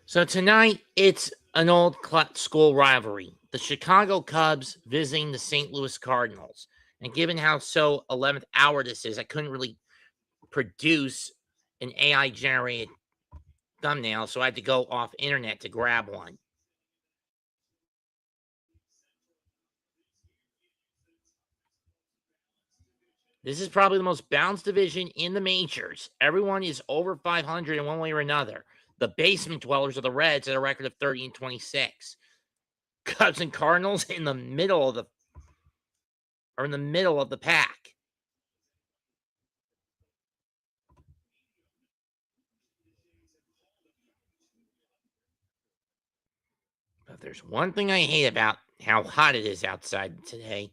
So tonight, it's an old school rivalry. The Chicago Cubs visiting the St. Louis Cardinals. And given how 11th hour this is, I couldn't really produce an AI generated thumbnail, so I had to go off internet to grab one. This is probably the most balanced division in the majors. Everyone is over 500 in one way or another. The basement dwellers are the Reds at a record of 30-26. Cubs and Cardinals in the middle of the pack. But there's one thing I hate about how hot it is outside today.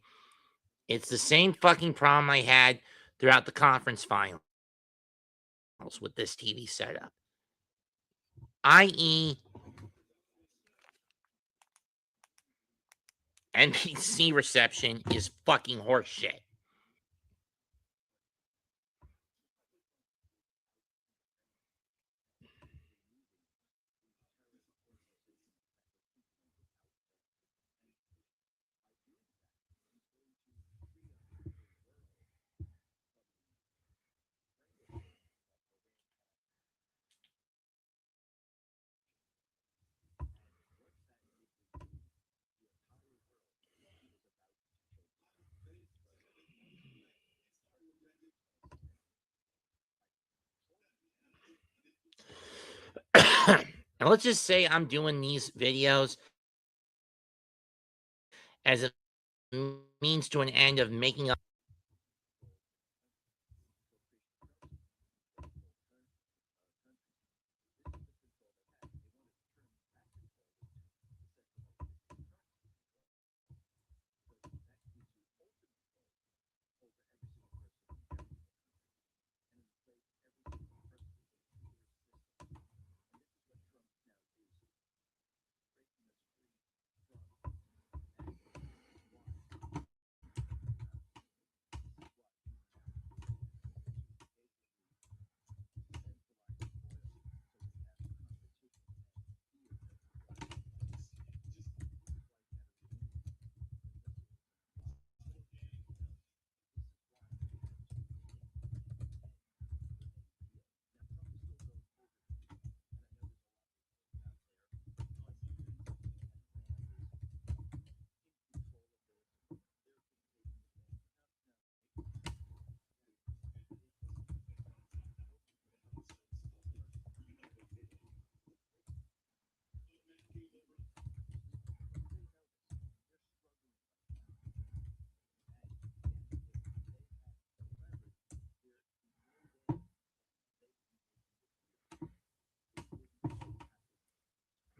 It's the same fucking problem I had throughout the conference finals with this TV setup. I.e., NBC reception is fucking horseshit. And let's just say I'm doing these videos as a means to an end of making up.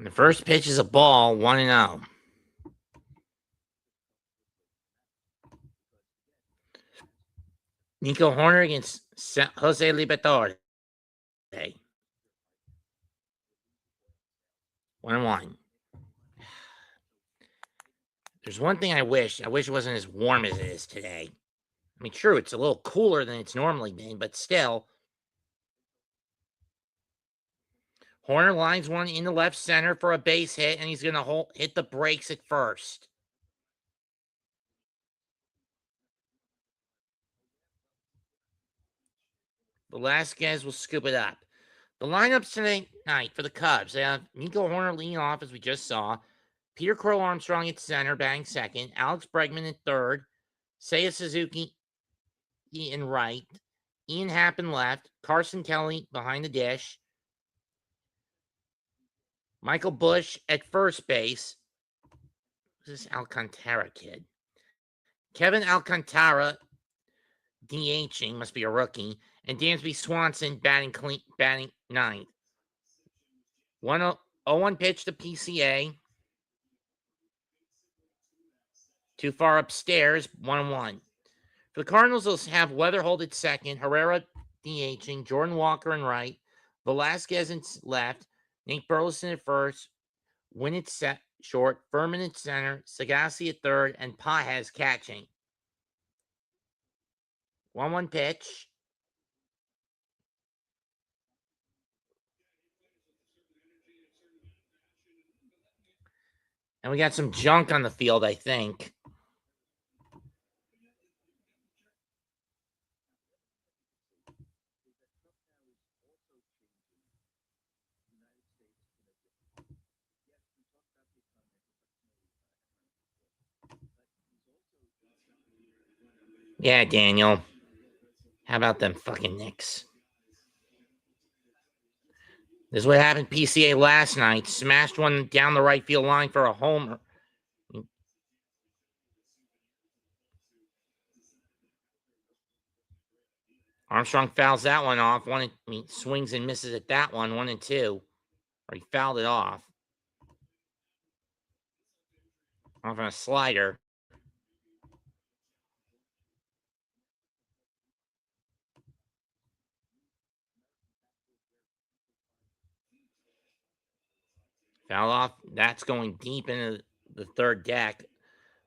The first pitch is a ball, 1-0. Nico Horner against Jose Liberatore. 1-1. There's one thing I wish. I wish it wasn't as warm as it is today. I mean, true, it's a little cooler than it's normally been, but still. Horner lines one in the left center for a base hit, and he's going to hit the brakes at first. Velasquez will scoop it up. The lineups tonight for the Cubs, they have Nico Horner leading off, as we just saw. Peter Crow Armstrong at center, batting second. Alex Bregman at third. Seiya Suzuki in right. Ian Happ in left. Carson Kelly behind the dish. Michael Busch at first base. Who's this Alcantara kid? Kevin Alcantara DHing, must be a rookie. And Dansby Swanson batting ninth. 1-0 pitch to PCA. Too far upstairs, 1-1. For the Cardinals, they'll have Weatherhold at second, Herrera DHing, Jordan Walker in right, Velasquez in left, Nate Burleson at first, Winn at short, Furman at center, Sagassi at third, and Pages catching. 1-1 pitch. And we got some junk on the field, I think. Yeah, Daniel. How about them fucking Knicks? This is what happened PCA last night. Smashed one down the right field line for a homer. Armstrong fouls that one off. Swings and misses at that one, 1-2. Or he fouled it off. Off on a slider. Foul off. That's going deep into the third deck,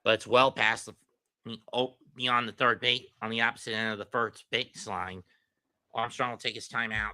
but it's well past beyond the third base on the opposite end of the first baseline. Armstrong will take his time out.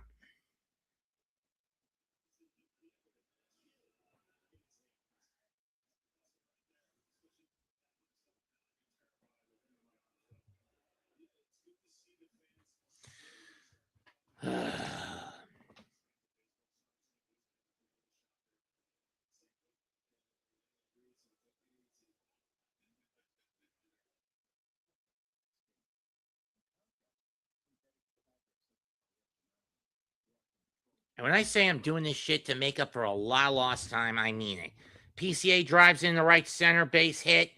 And when I say I'm doing this shit to make up for a lot of lost time, I mean it. PCA drives in the right center base hit.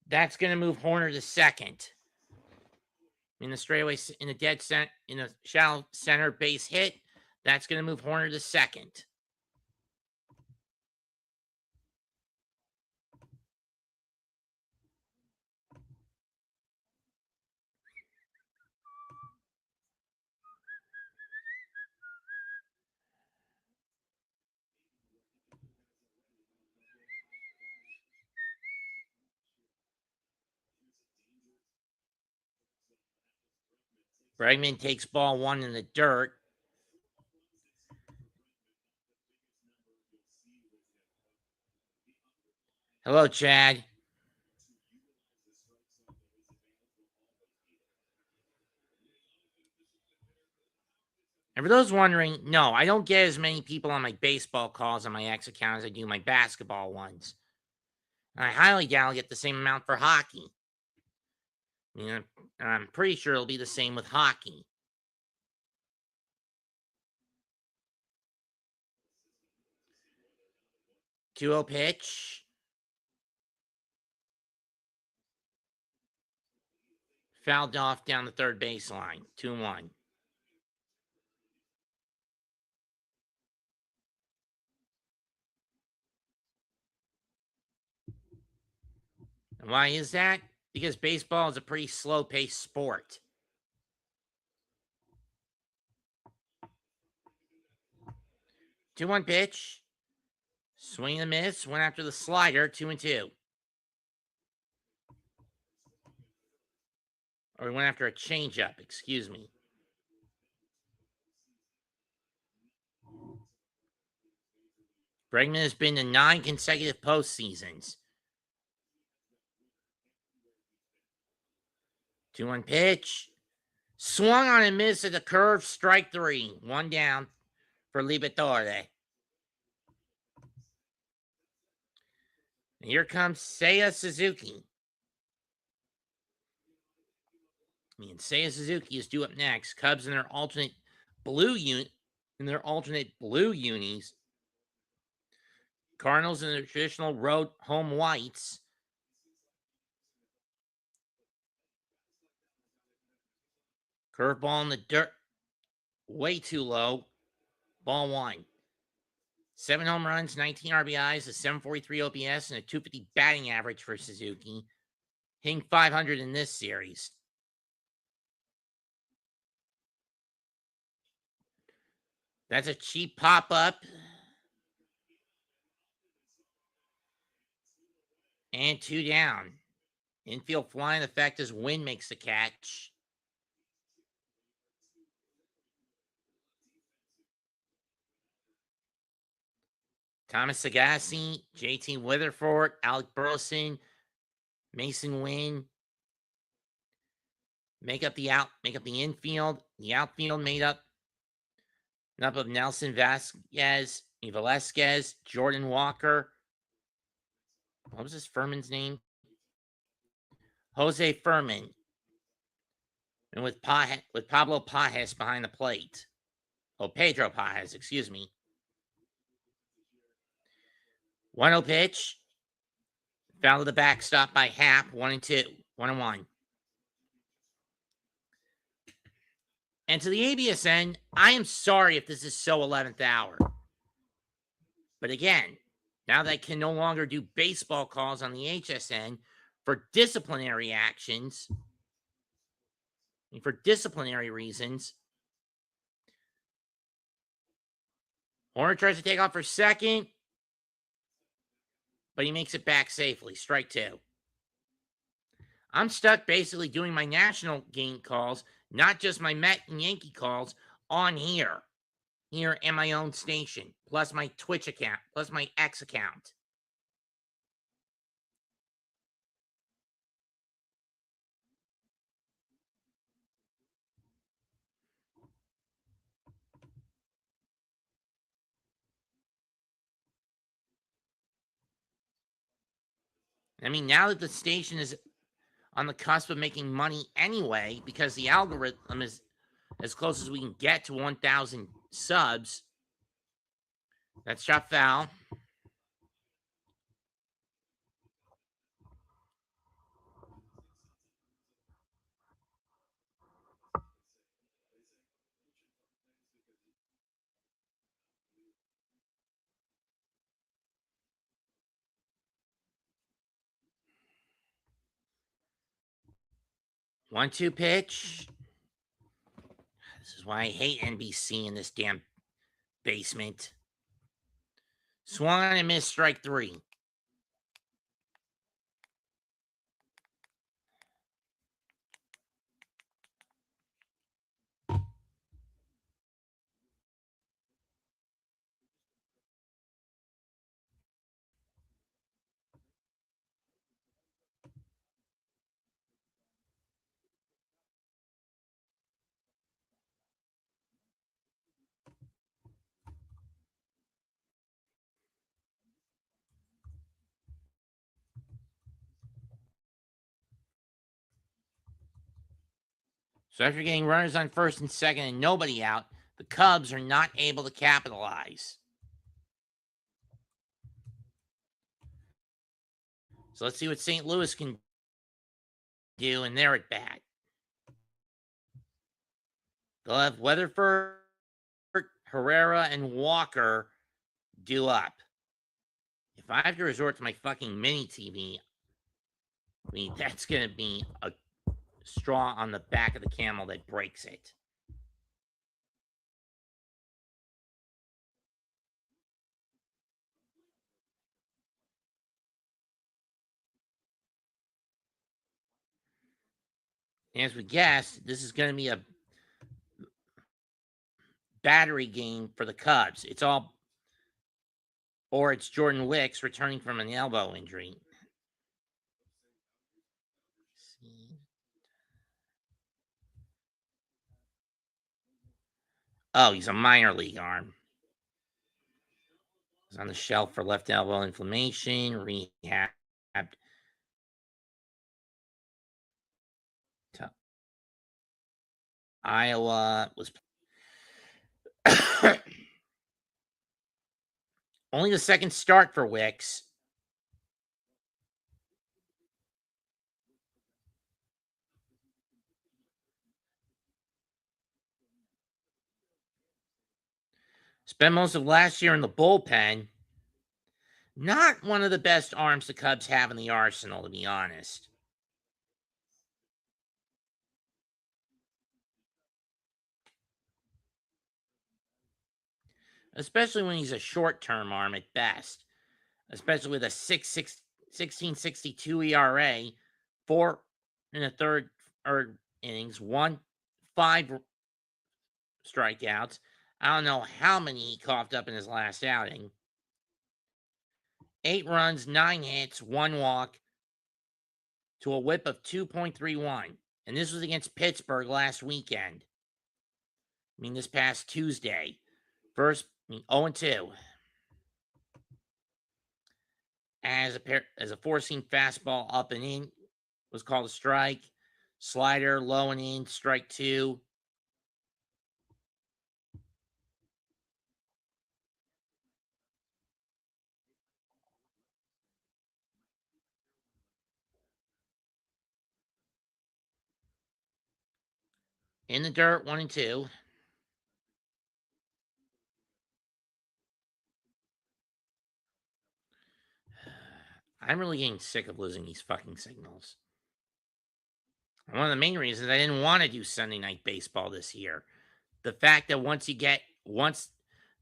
That's going to move Horner to second. In the straightaway, in the dead center, in the shallow center base hit, that's going to move Horner to second. Bregman takes ball one in the dirt. Hello, Chad. And for those wondering, no, I don't get as many people on my baseball calls on my X account as I do my basketball ones. And I highly doubt I'll get the same amount for hockey. I'm pretty sure it'll be the same with hockey. 2-0 pitch. Fouled off down the third baseline. 2-1. And why is that? Because baseball is a pretty slow-paced sport. 2-1 pitch. Swing and miss. Went after the slider. 2-2. Or he went after a changeup. Excuse me. Bregman has been to 9 consecutive postseasons. 2-1 pitch. Swung on and missed at the curve. Strike 3. 1 down for Liberatore. And here comes Seiya Suzuki. Seiya Suzuki is due up next. Cubs in their alternate blue unis. Cardinals in their traditional road home whites. Curveball in the dirt. Way too low. Ball 1. 7 home runs, 19 RBIs, a 743 OPS, and a 250 batting average for Suzuki. Hitting .500 in this series. That's a cheap pop-up. And 2 down. Infield flying effect as Wynn makes the catch. Thomas Sagassi, JT Witherford, Alec Burleson, Mason Wynn. Make up the infield. The outfield made up of Nelson Vasquez, Velasquez, Jordan Walker. What was this Furman's name? Jose Furman. And with Pablo Pajes behind the plate. Oh, Pedro Pajes, excuse me. 1-0 pitch. Foul to the backstop by Happ. 1-2. 1-1. And to the ABSN, I am sorry if this is so 11th hour. But again, now that I can no longer do baseball calls on the HSN for disciplinary actions, and for disciplinary reasons, Horner tries to take off for second, but he makes it back safely. Strike 2. I'm stuck basically doing my national game calls, not just my Met and Yankee calls, on here in my own station, plus my Twitch account, plus my X account. I mean, now that the station is on the cusp of making money anyway, because the algorithm is as close as we can get to 1,000 subs. That's shot foul. One-two pitch. This is why I hate NBC in this damn basement. Swung and missed, strike 3. So after getting runners on first and second and nobody out, the Cubs are not able to capitalize. So let's see what St. Louis can do in their at bat. They'll have Weatherford, Herrera, and Walker due up. If I have to resort to my fucking mini TV, I mean, that's going to be a straw on the back of the camel that breaks it. And as we guessed, this is going to be a battery game for the Cubs. It's Jordan Wicks returning from an elbow injury. Oh, he's a minor league arm. He's on the shelf for left elbow inflammation, rehab. Iowa was only the second start for Wicks. Spent most of last year in the bullpen. Not one of the best arms the Cubs have in the arsenal, to be honest. Especially when he's a short-term arm at best. Especially with a 16.62 ERA, 4 in the third innings, 5 strikeouts. I don't know how many he coughed up in his last outing. 8 runs, 9 hits, 1 walk to a whip of 2.31. And this was against Pittsburgh last weekend. I mean, this past Tuesday. First, 0-2. As a four-seam fastball up and in was called a strike. Slider low and in, strike 2. In the dirt, 1-2. I'm really getting sick of losing these fucking signals. One of the main reasons I didn't want to do Sunday night baseball this year. The fact that once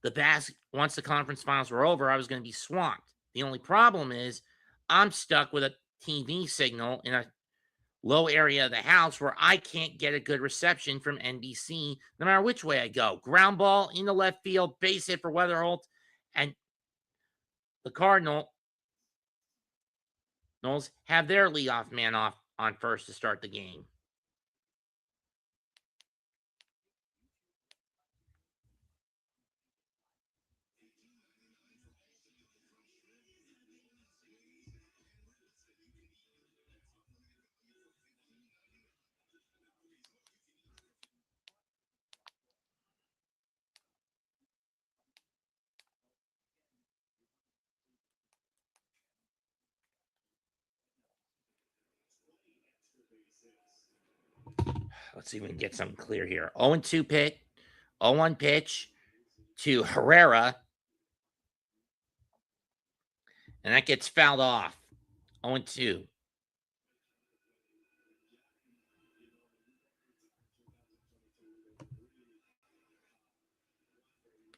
the conference finals were over, I was going to be swamped. The only problem is I'm stuck with a TV signal in a low area of the house where I can't get a good reception from NBC no matter which way I go. Ground ball in the left field, base hit for Weatherholt, and the Cardinals have their leadoff man off on first to start the game. Let's see if we can get something clear here. 0-2 pitch, 0-1 pitch to Herrera. And that gets fouled off. 0-2.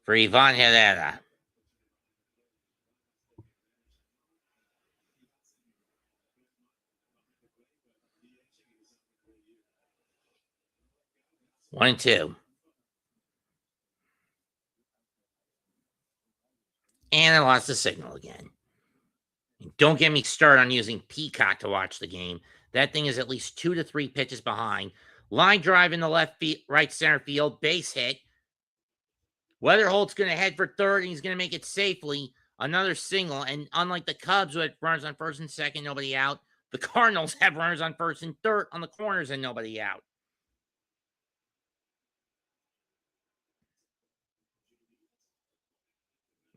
For Ivan Herrera. One and two. And I lost the signal again. Don't get me started on using Peacock to watch the game. That thing is at least 2 to 3 pitches behind. Line drive in the right center field, base hit. Weatherholt's going to head for third, and he's going to make it safely. Another single, and unlike the Cubs with runners on first and second, nobody out, the Cardinals have runners on first and third on the corners and nobody out.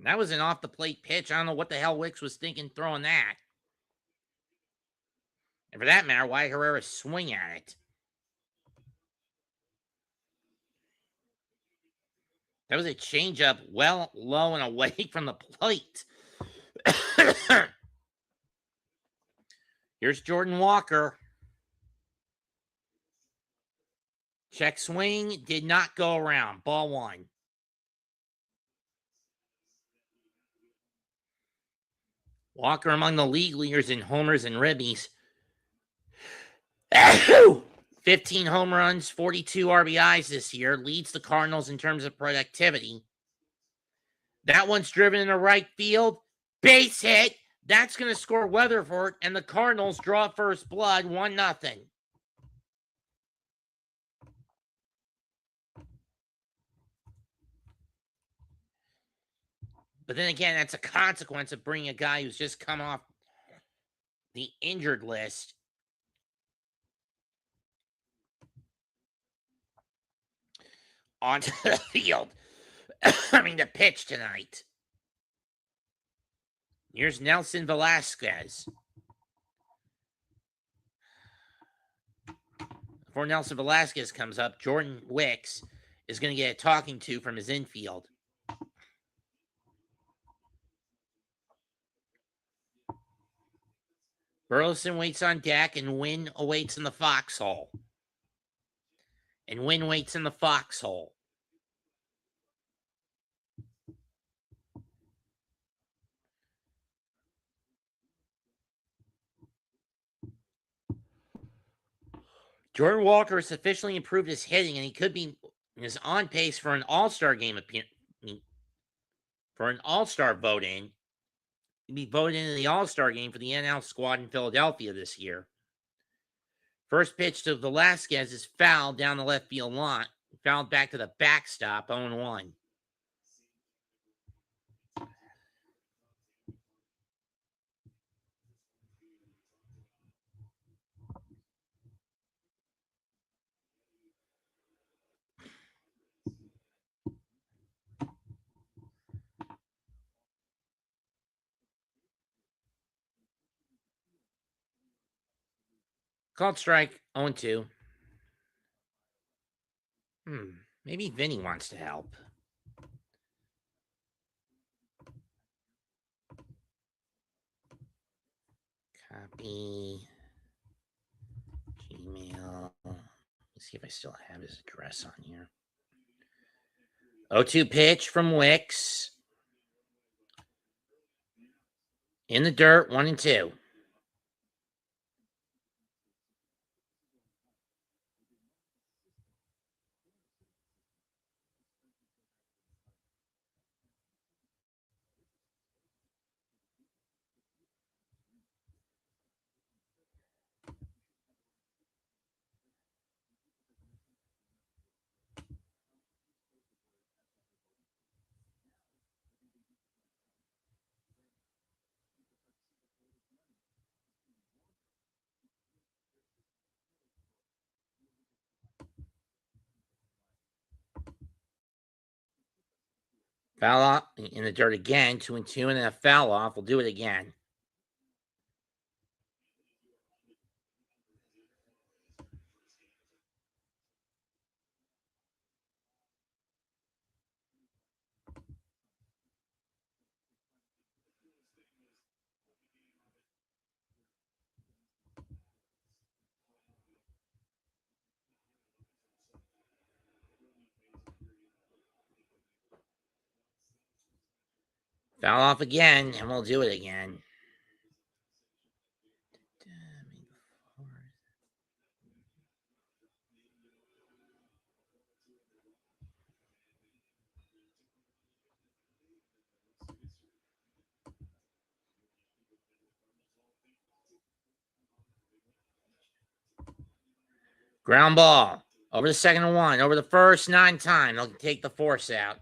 That was an off-the-plate pitch. I don't know what the hell Wicks was thinking throwing that. And for that matter, why did Herrera swing at it? That was a changeup well low and away from the plate. Here's Jordan Walker. Check swing, did not go around. Ball 1. Walker among the league leaders in homers and ribbies. 15 home runs, 42 RBIs this year. Leads the Cardinals in terms of productivity. That one's driven into right field. Base hit. That's going to score Weatherford, and the Cardinals draw first blood, 1-0. But then again, that's a consequence of bringing a guy who's just come off the injured list. Onto the field. The pitch tonight. Here's Nelson Velasquez. Before Nelson Velasquez comes up, Jordan Wicks is going to get a talking to from his infield. Burleson waits on deck, and Wynn awaits in the foxhole. Jordan Walker has officially improved his hitting, and he could be is on pace for an all-star game for an all-star vote in. He'd be voted into the All-Star game for the NL squad in Philadelphia this year. First pitch to Velasquez is fouled down the left field line. Fouled back to the backstop, 0-1. Called strike, 0-2. Maybe Vinny wants to help. Copy. Gmail. Let's see if I still have his address on here. 0-2 pitch from Wicks. In the dirt, 1-2. Foul off in the dirt again, 2-2, and then a foul off. We'll do it again. Foul off again, and we'll do it again. Ground ball. Over the second and 1. Over the first 9 times. They'll take the force out.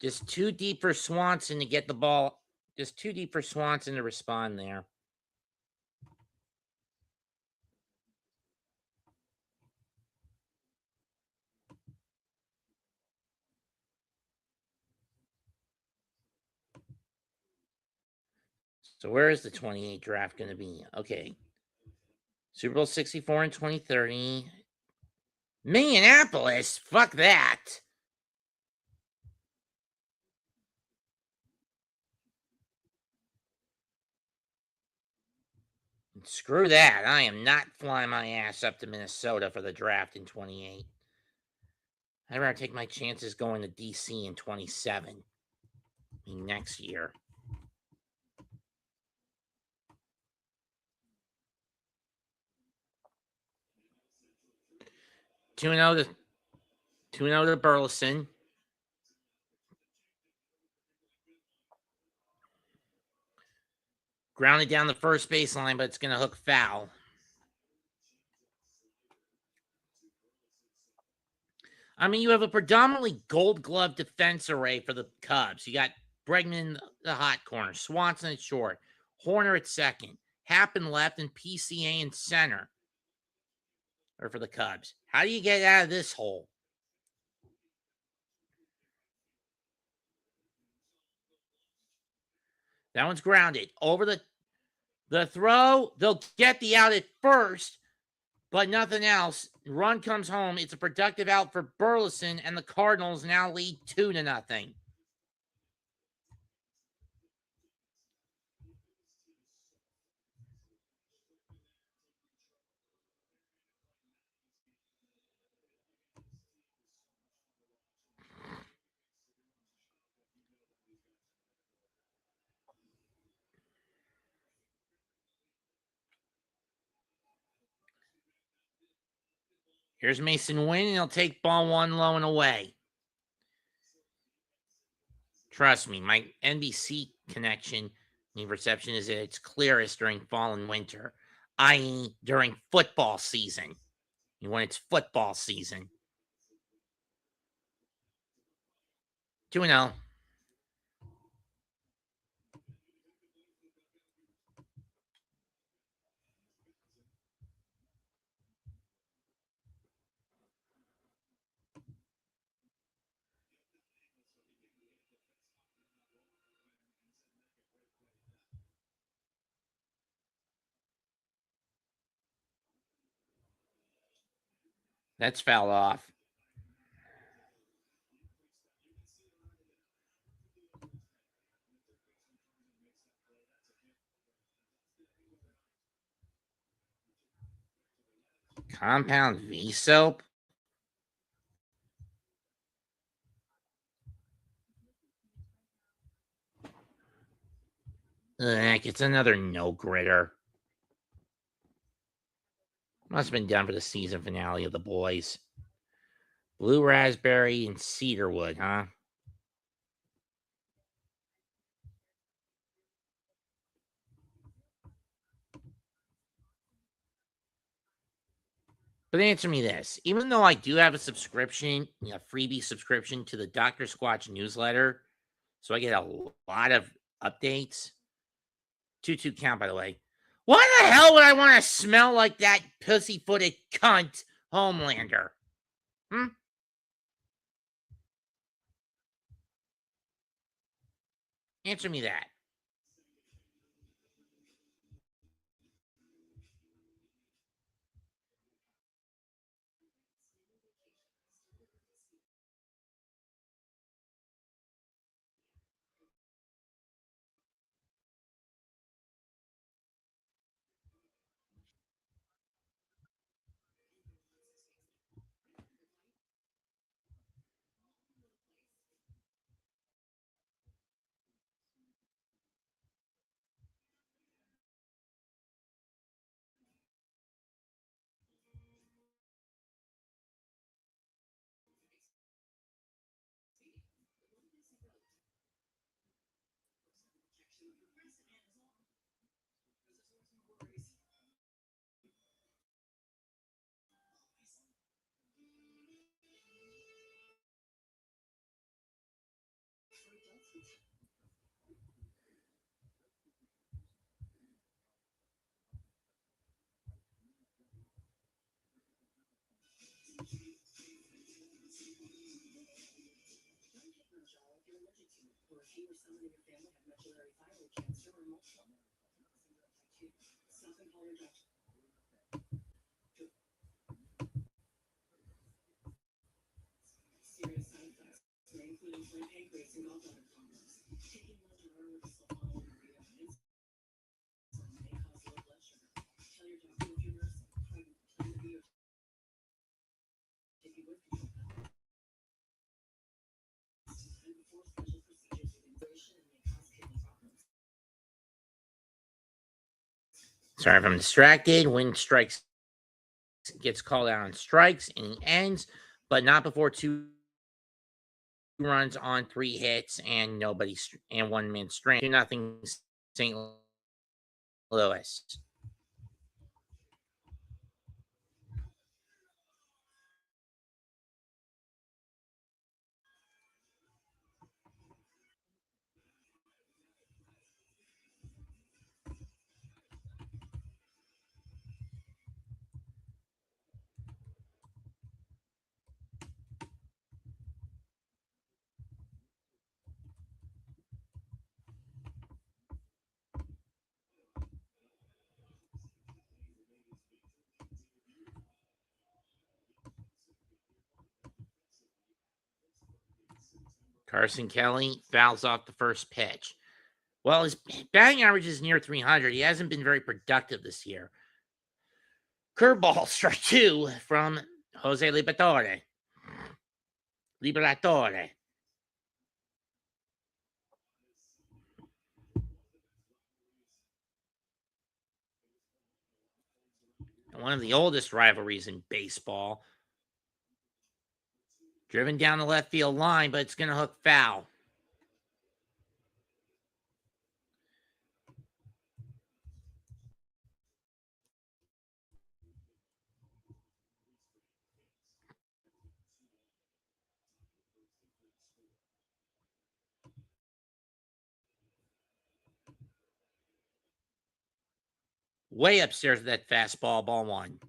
Just too deep for Swanson to get the ball. Just too deep for Swanson to respond there. So where is the 28 draft going to be? Okay. Super Bowl 64 in 2030. Minneapolis? Fuck that. Screw that. I am not flying my ass up to Minnesota for the draft in 28. I'd rather take my chances going to DC in 27. I mean, next year. Two and 0 to Burleson. Grounded down the first baseline, but it's going to hook foul. I mean, you have a predominantly Gold Glove defense array for the Cubs. You got Bregman in the hot corner, Swanson at short, Horner at second, Happen left, and PCA in center. Or for the Cubs. How do you get out of this hole? That one's grounded. Over the throw, they'll get the out at first, but nothing else. Run comes home. It's a productive out for Burleson, and the Cardinals now lead 2-0. Here's Mason Wynn, and he'll take ball 1 low and away. Trust me, my NBC connection and reception is at its clearest during fall and winter, i.e., during football season. When it's football season. 2-0. That's fouled off. Compound V soap? Ugh, it's another no-gritter. Must have been done for the season finale of The Boys. Blue raspberry and cedarwood, huh? But answer me this. Even though I do have a subscription, a freebie subscription to the Dr. Squatch newsletter, so I get a lot of updates. 2-2 count, by the way. Why the hell would I want to smell like that pussy-footed cunt Homelander? Answer me that. Sorry if I'm distracted. Win strikes gets called out on strikes, and he ends, but not before 2 runs on 3 hits and nobody and 1 man strand. 2-0 St. Louis. Carson Kelly fouls off the first pitch. Well, his batting average is near 300. He hasn't been very productive this year. Curveball, strike 2 from Jose Liberatore. One of the oldest rivalries in baseball. Driven down the left field line, but it's going to hook foul. Way upstairs with that fastball, ball one.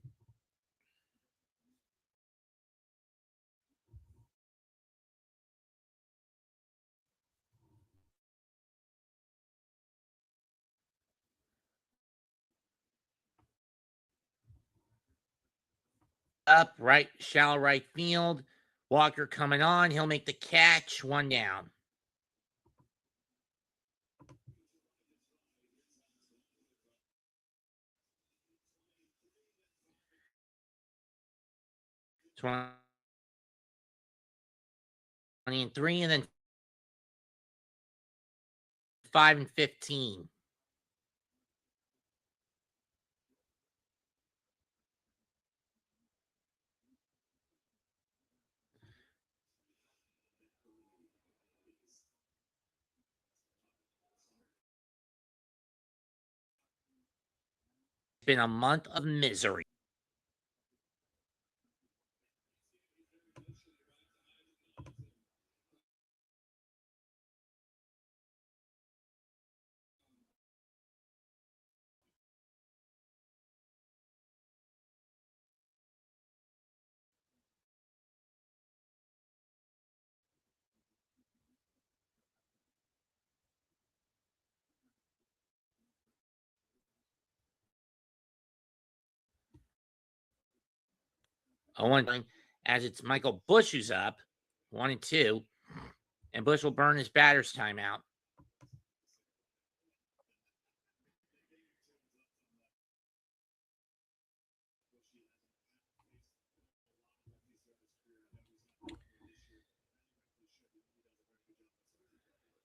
Up, right, shallow right field. Walker coming on. He'll make the catch. One down. $20 and 3, and then 5 and 15. It's been a month of misery. One as it's Michael Busch who's up, 1 and 2, and Busch will burn his batter's timeout.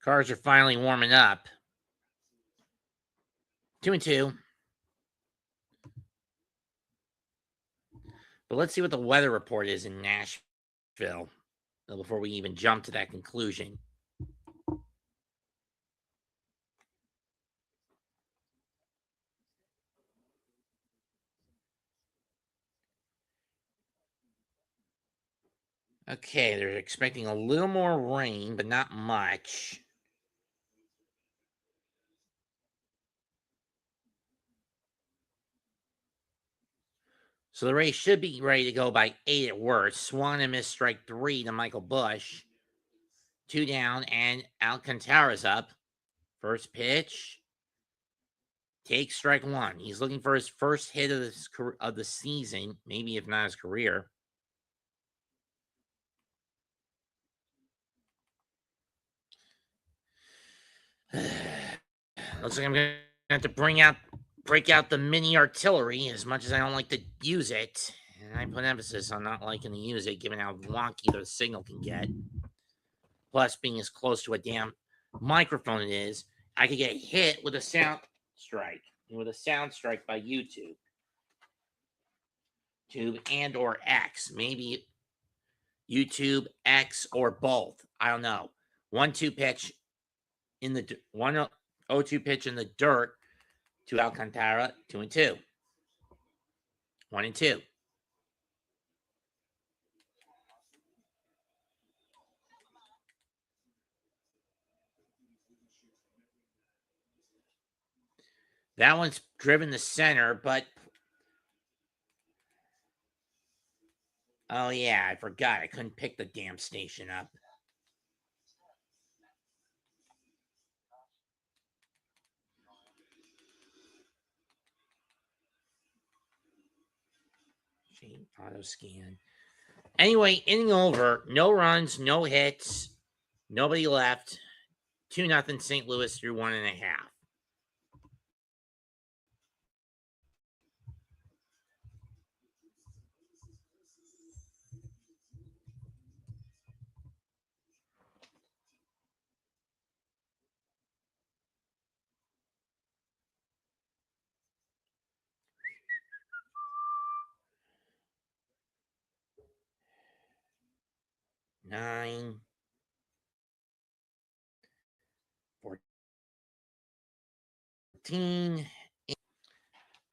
Cars are finally warming up. 2 and 2. But let's see what the weather report is in Nashville before we even jump to that conclusion. Okay, they're expecting a little more rain, but not much. So the Rays should be ready to go by 8 at worst. Swan and missed strike 3 to Michael Busch. 2 down, and Alcantara's up. First pitch. Takes strike 1. He's looking for his first hit of the season, maybe if not his career. Looks like I'm going to have to break out the mini artillery as much as I don't like to use it. And I put emphasis on not liking to use it, given how wonky the signal can get. Plus, being as close to a damn microphone it is, I could get hit with a sound strike. With a sound strike by YouTube. And or X. Maybe YouTube, X, or both. I don't know. 1-2 pitch in the 1-0-2 pitch in the dirt to Alcantara, 2 and 2. 1 and 2. That one's driven the center, but oh yeah, I forgot. I couldn't pick the damn station up. Auto scan. Anyway, inning over. No runs, no hits, nobody left. 2-0 St. Louis through 1.5. 9, 14.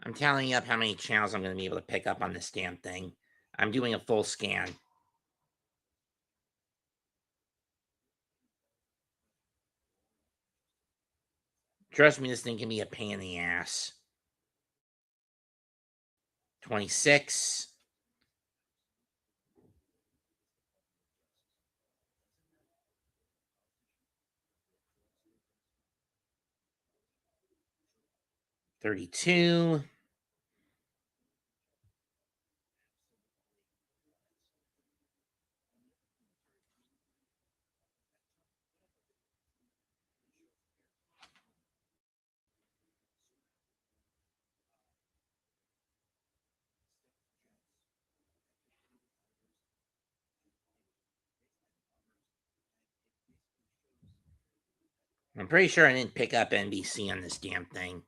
I'm tallying up how many channels I'm going to be able to pick up on this damn thing. I'm doing a full scan. Trust me, this thing can be a pain in the ass. 26. 32. I'm pretty sure I didn't pick up NBC on this damn thing.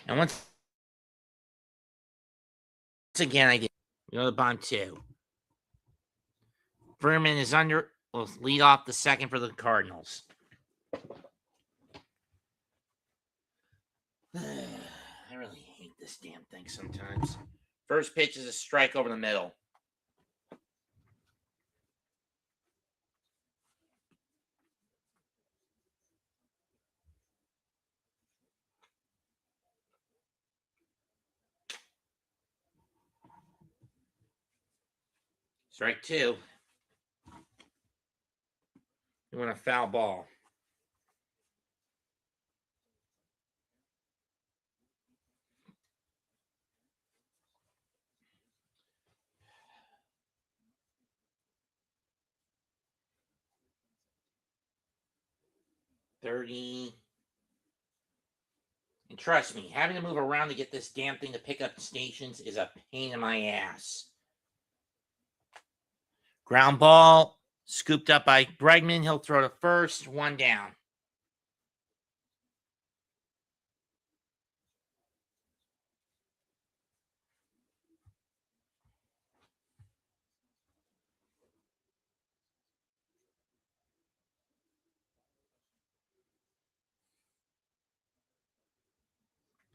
And once again, I did. The bottom 2. Vermin is under. Will lead off the second for the Cardinals. I really hate this damn thing sometimes. First pitch is a strike over the middle. Strike 2. You want a foul ball. $30. And trust me, having to move around to get this damn thing to pick up stations is a pain in my ass. Ground ball, scooped up by Bregman. He'll throw to first. 1 down.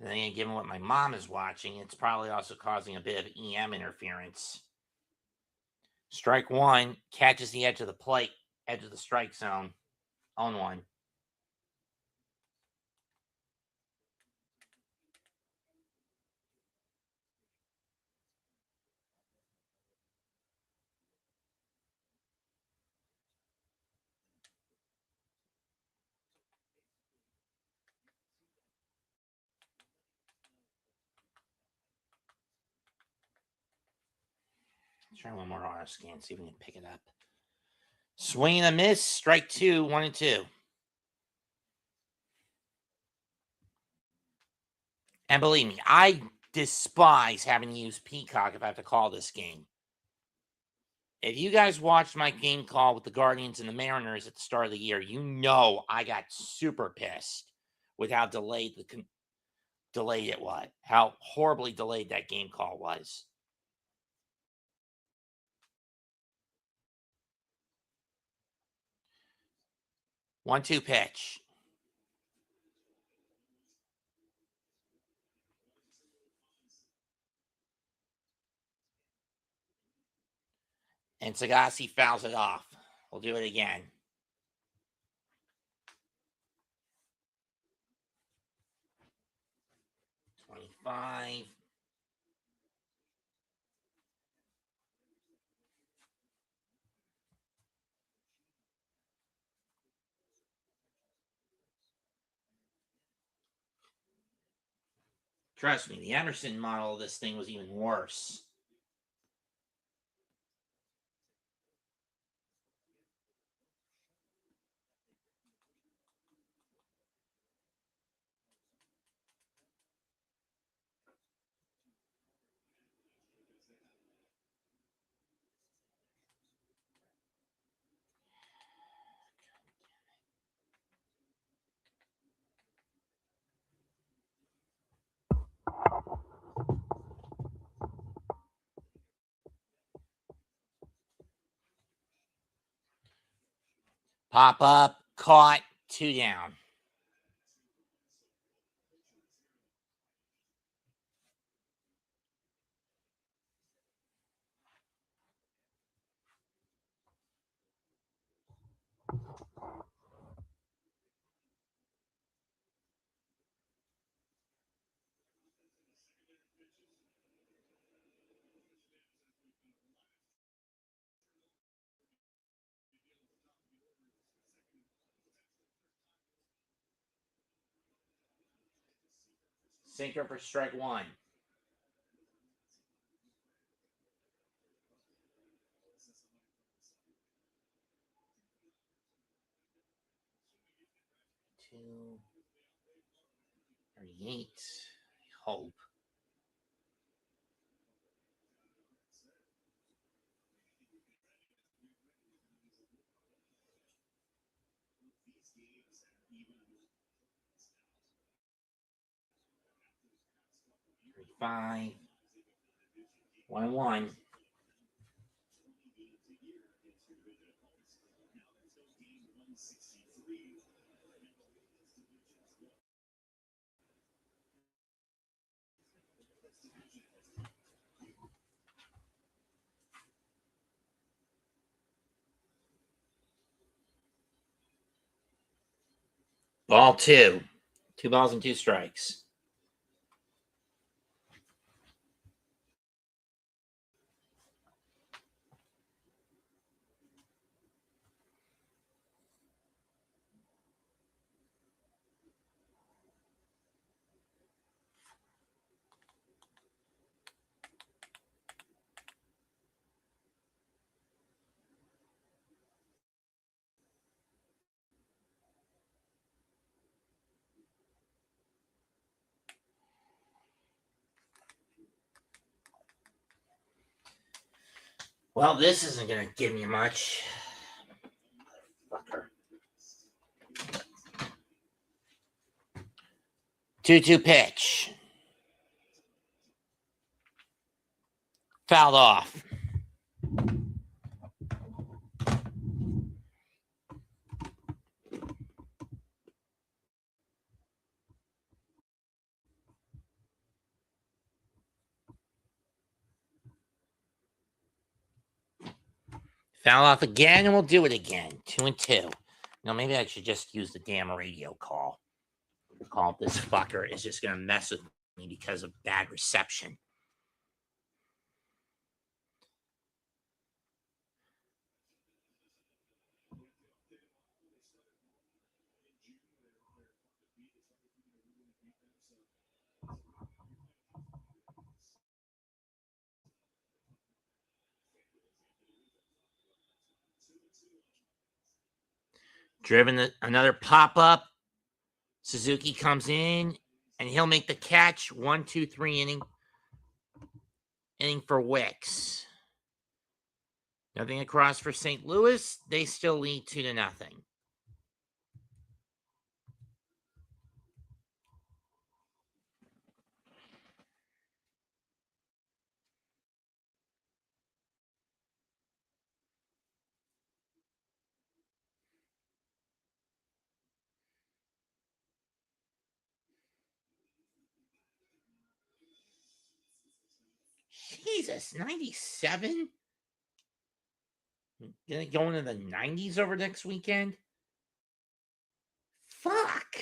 And then, given what my mom is watching, it's probably also causing a bit of EM interference. Strike 1, catches the edge of the plate, edge of the strike zone. On 1. Try one more auto scan, see if we can pick it up. Swing and a miss. Strike 2, 1 and 2. And believe me, I despise having to use Peacock if I have to call this game. If you guys watched my game call with the Guardians and the Mariners at the start of the year, you know I got super pissed with how delayed it was. How horribly delayed that game call was. 1-2 pitch. And Sagasi fouls it off. We'll do it again. 25. Trust me, the Emerson model of this thing was even worse. Pop up, caught, 2 down. Sinker for strike 1. Two 38. Hope. Five. 1-1. Ball 2. 2 balls and 2 strikes. Well, this isn't going to give me much. Fucker. 2-2 pitch. Fouled off. Foul off again, and we'll do it again. 2-2. Now, maybe I should just use the damn radio call. This fucker is just going to mess with me because of bad reception. Driven another pop-up. Suzuki comes in, and he'll make the catch. 1-2-3 inning for Wicks. Nothing across for St. Louis. They still lead 2-0. Jesus, 97? Gonna go into the 90s over next weekend? Fuck.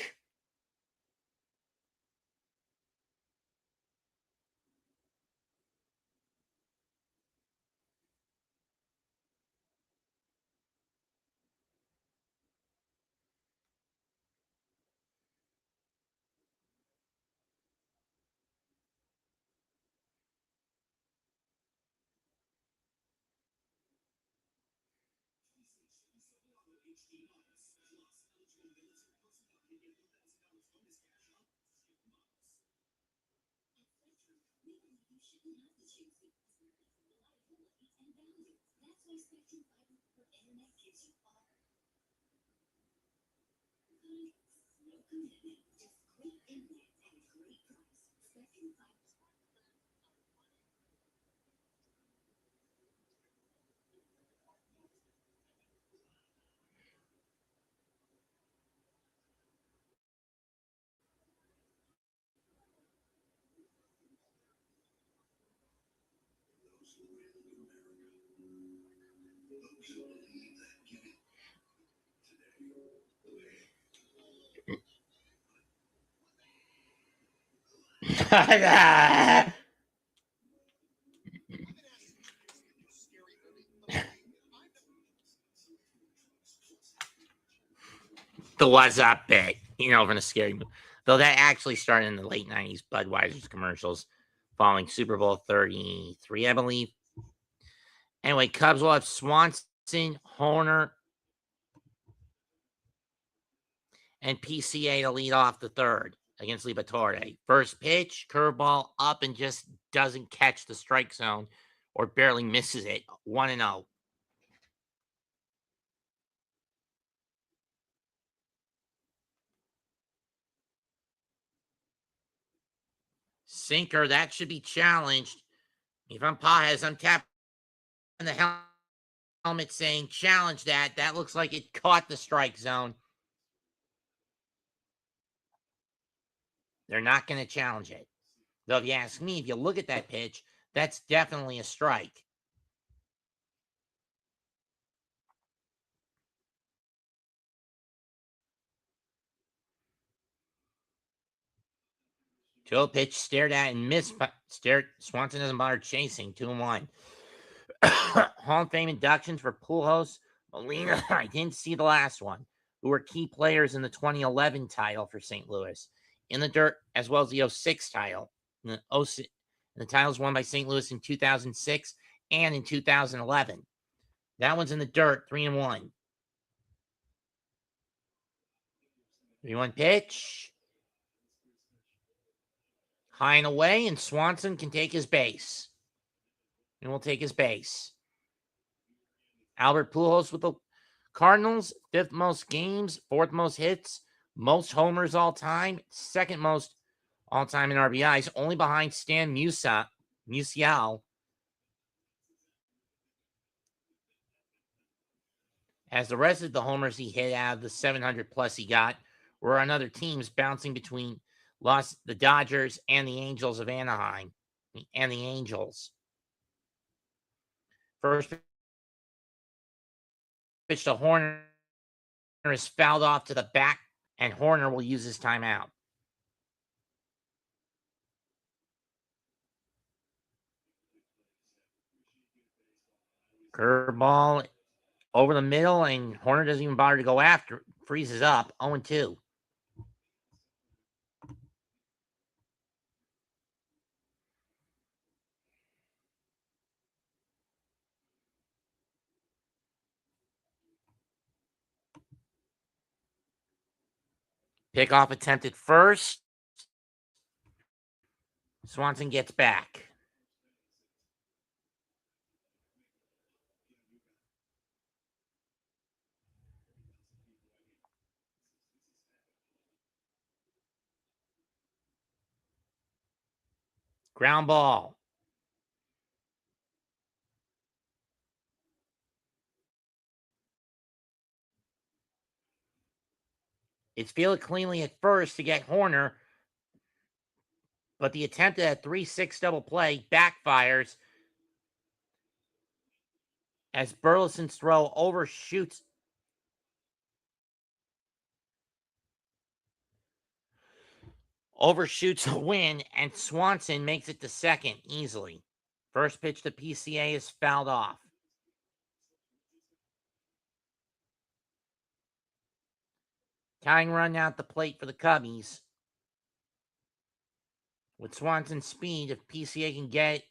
The "What's Up" bit, from a scary movie. Though that actually started in the late 90s Budweiser's commercials following Super Bowl 33, I believe. Anyway, Cubs will have Swanson, Horner, and PCA to lead off the third against Liberatore. First pitch, curveball up and just doesn't catch the strike zone or barely misses it. 1-0. Sinker, that should be challenged. If I'm Pajes, I'm tapping the helmet saying challenge that. That looks like it caught the strike zone. They're not going to challenge it. Though if you ask me, if you look at that pitch, that's definitely a strike. Joe pitch stared at and missed. Swanson doesn't bother chasing. 2-1. Hall of Fame inductions for Pujols, Molina. I didn't see the last one. Who were key players in the 2011 title for St. Louis. In the dirt, as well as the 06 title. The titles won by St. Louis in 2006 and in 2011. That one's in the dirt, 3-1. 3-1 pitch. High and away, and Swanson can take his base. And will take his base. Albert Pujols with the Cardinals, 5th most games, 4th most hits, most homers all time, 2nd most all time in RBIs, only behind Stan Musial. As the rest of the homers he hit out of the 700 plus he got were on other teams, bouncing between the Dodgers and the Angels of Anaheim. And the Angels. First pitch to Horner is fouled off to the back, and Horner will use his timeout. Curveball over the middle, and Horner doesn't even bother to go after. Freezes up, 0-2. Pickoff attempted first. Swanson gets back. Ground ball. It's fielded cleanly at first to get Horner, but the attempt at a 3-6 double play backfires as Burleson's throw overshoots a win, and Swanson makes it to second easily. First pitch to PCA is fouled off. Tying run out the plate for the Cubbies. With Swanson's speed, if PCA can get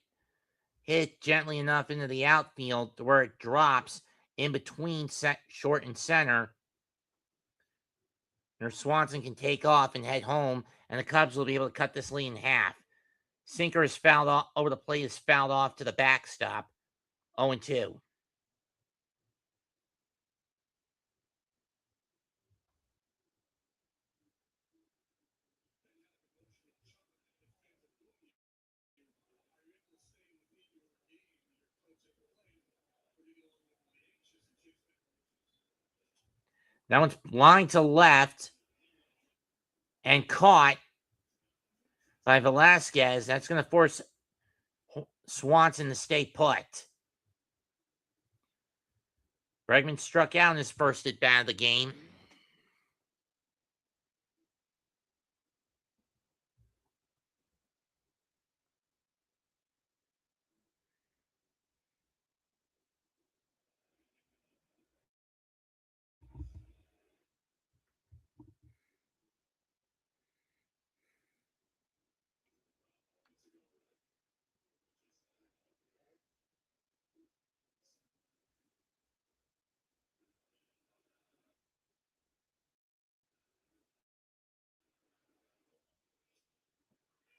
hit gently enough into the outfield to where it drops, in between short and center. And Swanson can take off and head home, and the Cubs will be able to cut this lead in half. Sinker is fouled off over the plate, is fouled off to the backstop. 0-2. That one's lined to left and caught by Velasquez. That's going to force Swanson to stay put. Bregman struck out in his first at bat of the game.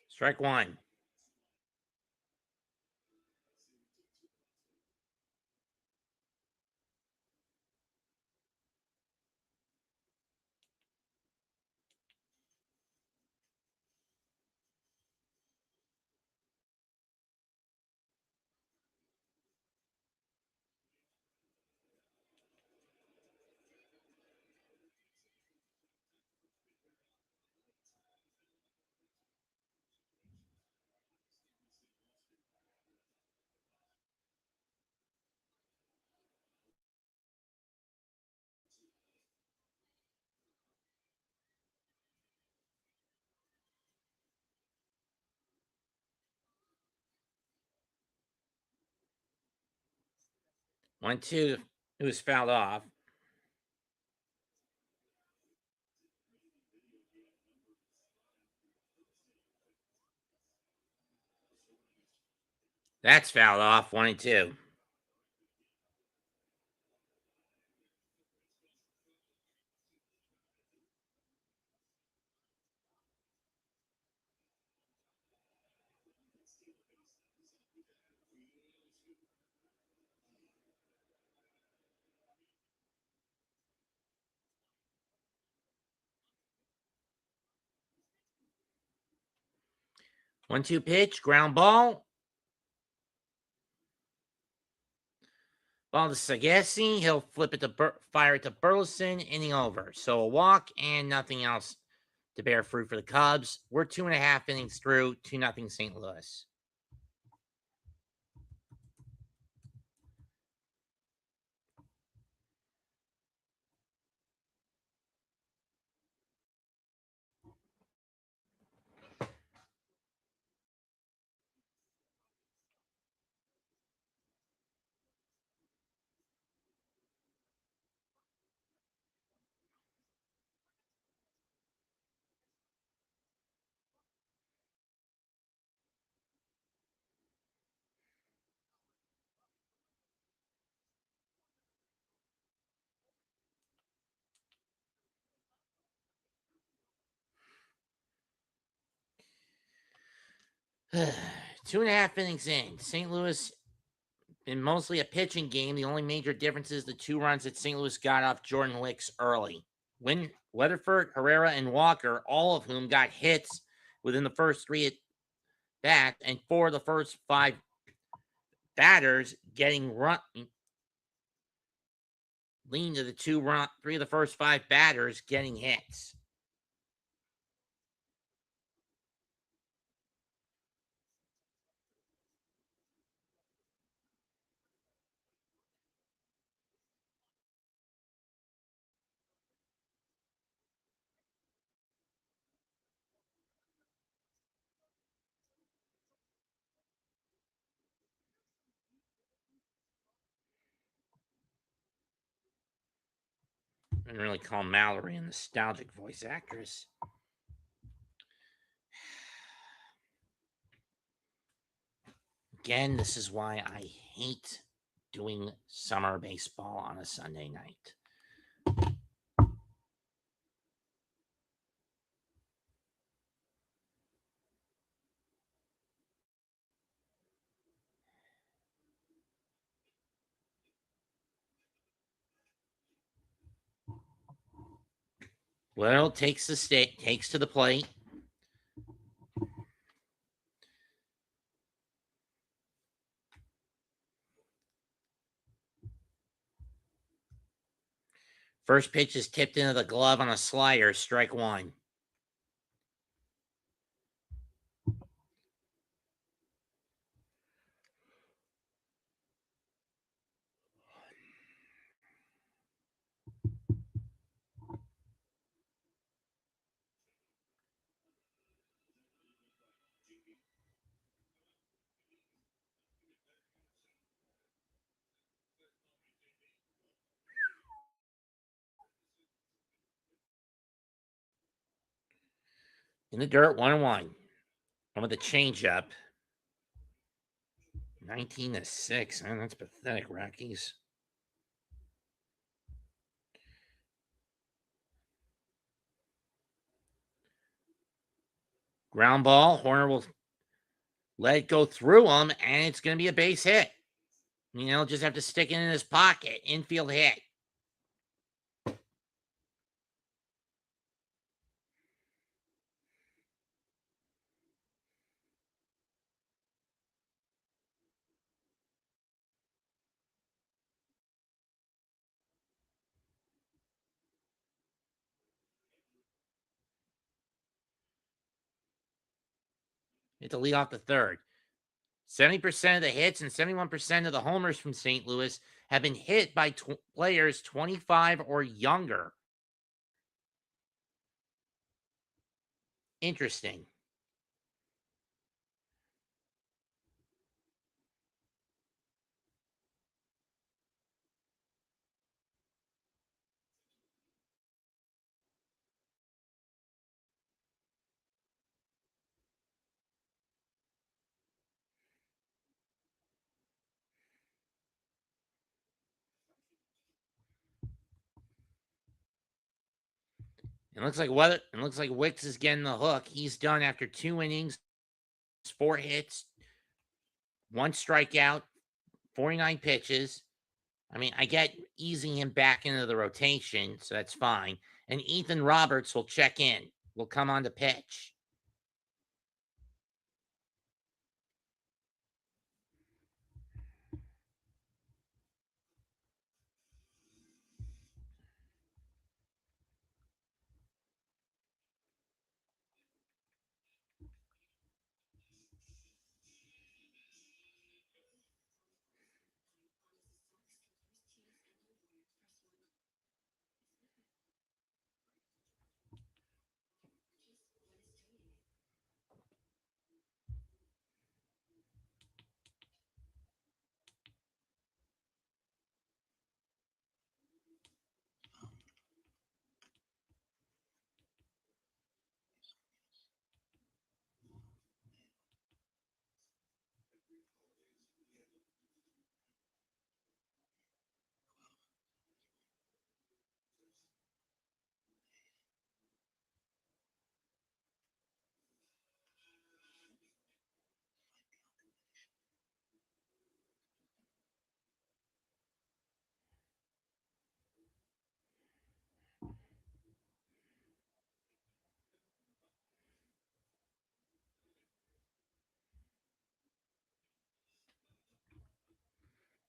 Strike one. One, two. It was fouled off. That's fouled off. 1-2. One-two pitch, ground ball. Ball to Sagasi. He'll flip it to fire it to Burleson. Inning over. So a walk and nothing else to bear fruit for the Cubs. We're 2.5 innings through. 2-0 St. Louis. Two and a half innings in. St. Louis been mostly a pitching game. The only major difference is the 2 runs that St. Louis got off Jordan Hicks early. Weatherford, Herrera, and Walker, all of whom got hits within the first 3 at bats, and 4 of the first 5 batters getting run, leading to the 3 of the first 5 batters getting hits. I didn't really call Mallory a nostalgic voice actress. Again, this is why I hate doing summer baseball on a Sunday night. Well, takes to the plate. First pitch is tipped into the glove on a slider, strike one. In the dirt, 1-1. And with a changeup. 19-6. Man, that's pathetic, Rockies. Ground ball. Horner will let it go through him, and it's going to be a base hit. Just have to stick it in his pocket. Infield hit. Hit the lead off the third. 70% of the hits and 71% of the homers from St. Louis have been hit by players 25 or younger. Interesting. It looks like Wicks is getting the hook. He's done after 2 innings, 4 hits, 1 strikeout, 49 pitches. I get easing him back into the rotation, so that's fine. And Ethan Roberts will check in. Will come on to pitch.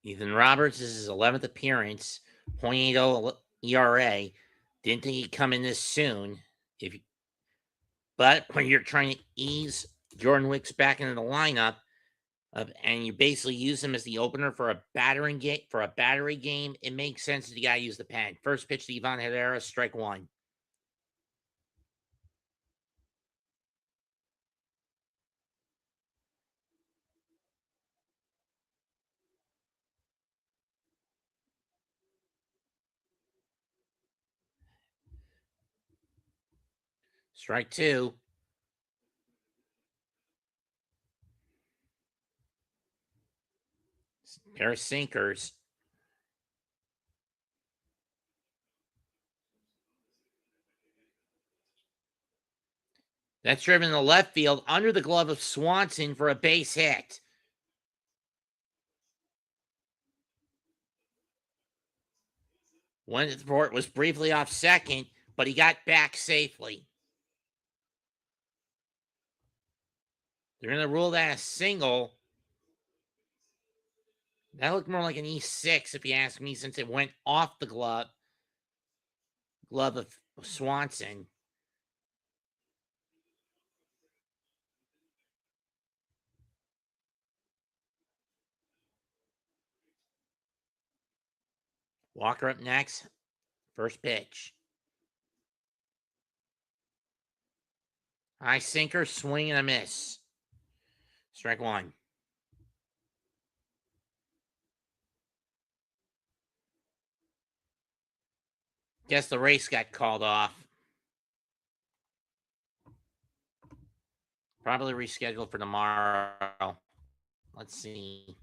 Ethan Roberts is his 11th appearance, 0.80 ERA. Didn't think he'd come in this soon. But when you're trying to ease Jordan Wicks back into the lineup, and you basically use him as the opener for a battery game, it makes sense that you gotta use the pen. First pitch to Ivan Herrera, strike one. Strike two. Pair of sinkers. That's driven to left field under the glove of Swanson for a base hit. Wentworth was briefly off second, but he got back safely. They're going to rule that a single. That looked more like an E6, if you ask me, since it went off the glove of Swanson. Walker up next. First pitch. High sinker, swing and a miss. Strike one. Guess the race got called off. Probably rescheduled for tomorrow. Let's see.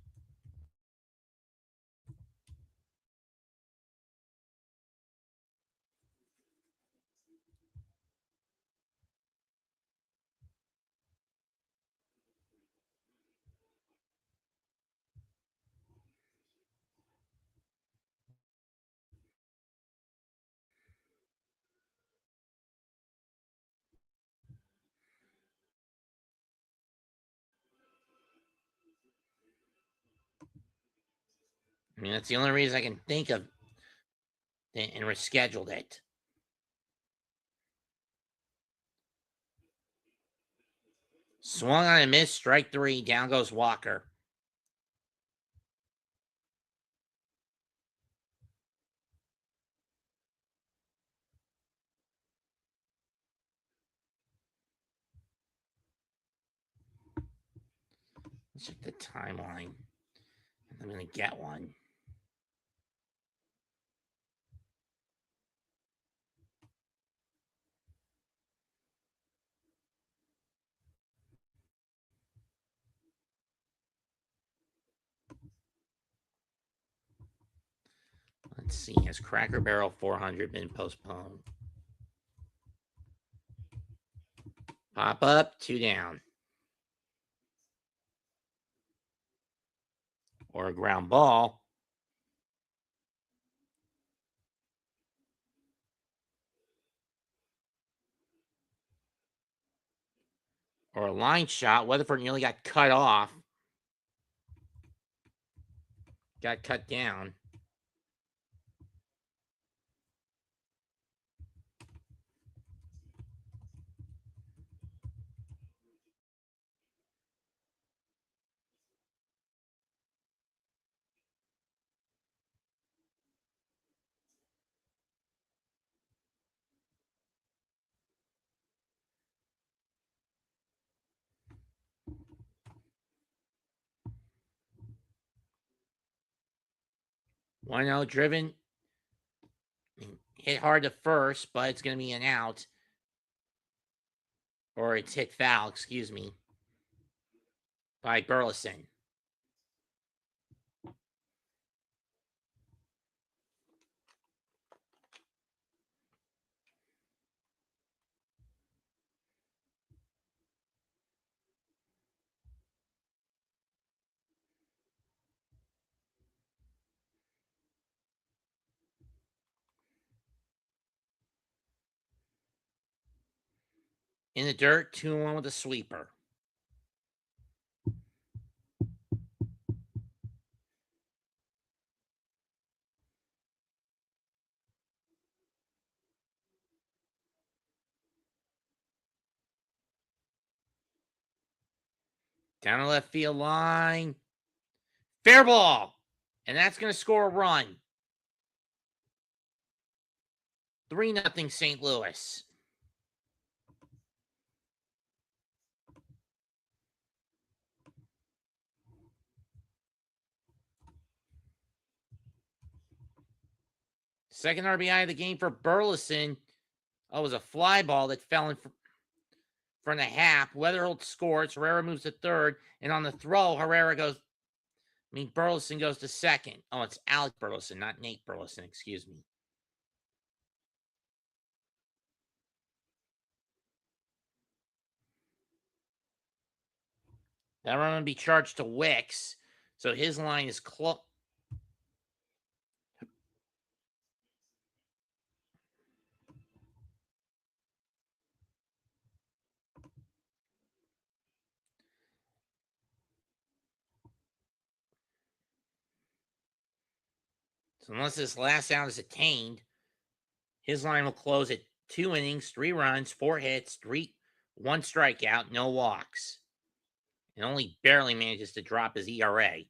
I mean, that's the only reason I can think of, and rescheduled it. Swung on a miss, strike three. Down goes Walker. Let's check the timeline. I'm going to get one. Let's see. Has Cracker Barrel 400 been postponed? Pop up, 2 down. Or a ground ball. Or a line shot. Weatherford nearly got cut off. Got cut down. One out driven. Hit hard to first, but it's going to be an out. Or it's hit foul, excuse me, by Burleson. In the dirt, 2-1 with a sweeper. Down the left field line. Fair ball. And that's going to score a run. 3-0 St. Louis. Second RBI of the game for Burleson. Oh, it was a fly ball that fell in front of half. Weatherholt scores. Herrera moves to third. And on the throw, Herrera goes I mean, Burleson goes to second. Oh, it's Alec Burleson, not Nate Burleson. Excuse me. That run will be charged to Wicks. So his line is close. So unless this last out is attained, his line will close at 2 innings, 3 runs, 4 hits, 1 strikeout, no walks. And only barely manages to drop his ERA.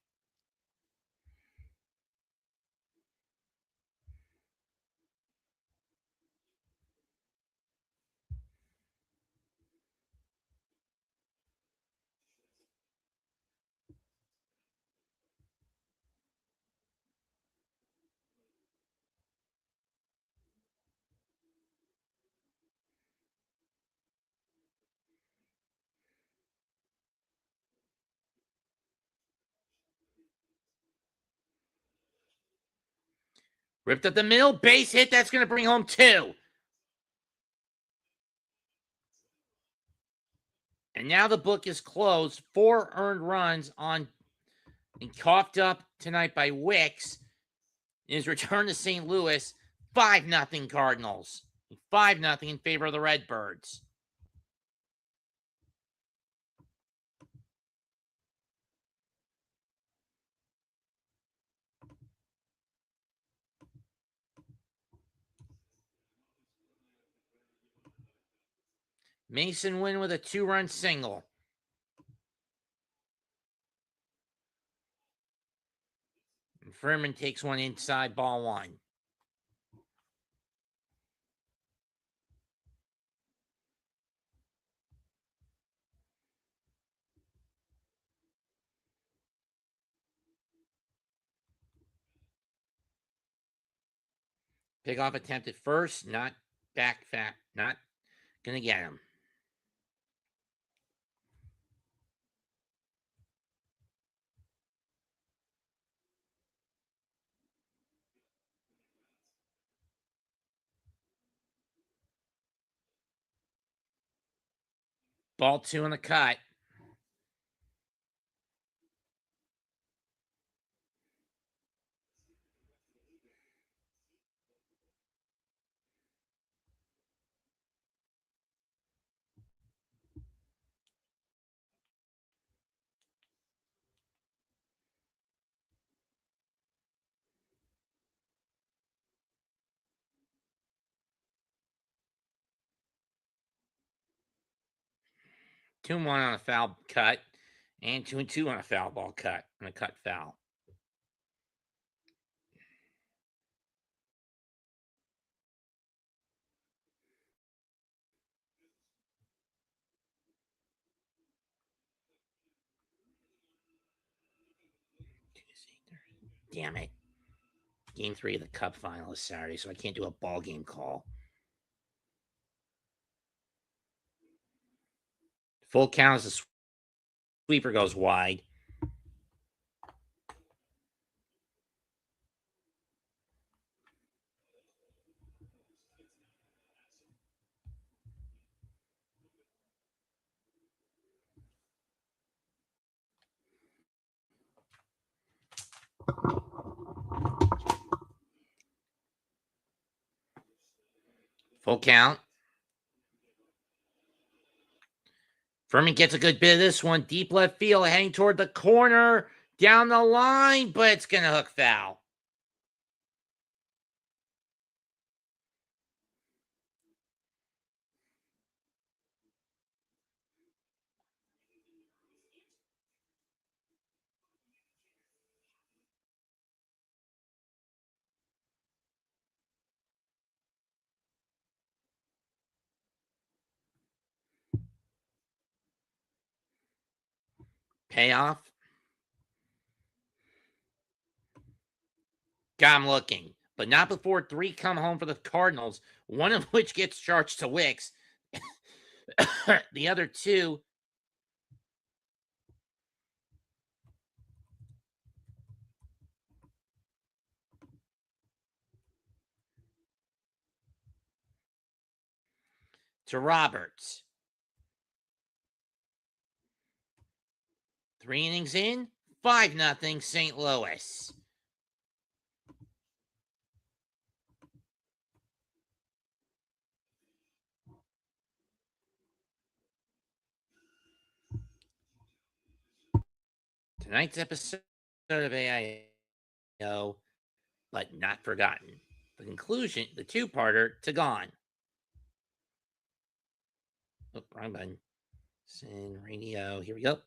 Ripped up the middle, base hit. That's going to bring home 2. And now the book is closed. 4 earned runs on and coughed up tonight by Wicks. In his return to St. Louis, 5-0 Cardinals. 5-0 in favor of the Redbirds. Mason Wynn with a 2-run single. And Furman takes one inside, ball 1. Pickoff attempt at first, not back fat, not going to get him. Ball 2 on the cut. Two and 1 on a foul cut, and 2 and 2 on a foul ball cut, on a cut foul. Damn it. Game 3 of the Cup final is Saturday, so I can't do a ball game call. Full count as the sweeper goes wide. Full count. Furman gets a good bit of this one. Deep left field, heading toward the corner. Down the line, but it's going to hook foul. Payoff. Got him looking, but not before 3 come home for the Cardinals, one of which gets charged to Wicks. The other 2 to Roberts. 3 innings in, 5-0 St. Louis. Tonight's episode of AIO, but not forgotten. The conclusion, the two-parter to Gone. Oh, wrong button. Send radio. Here we go.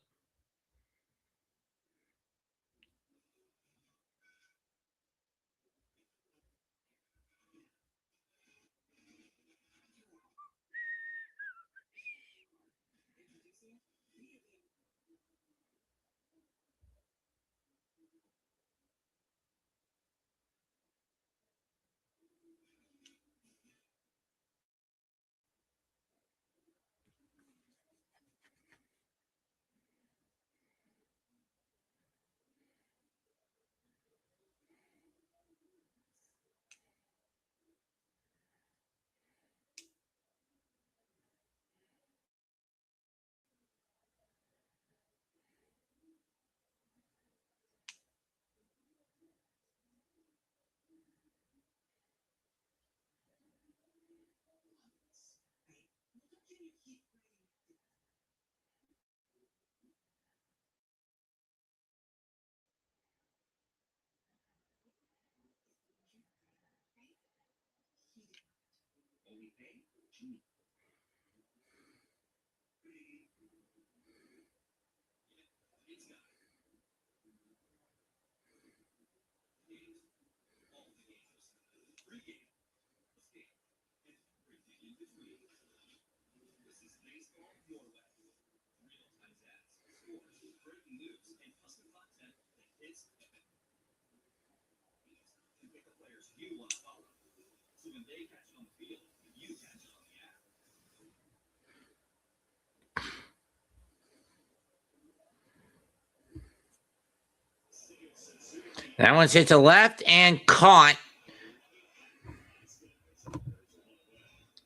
That one's hit to left and caught.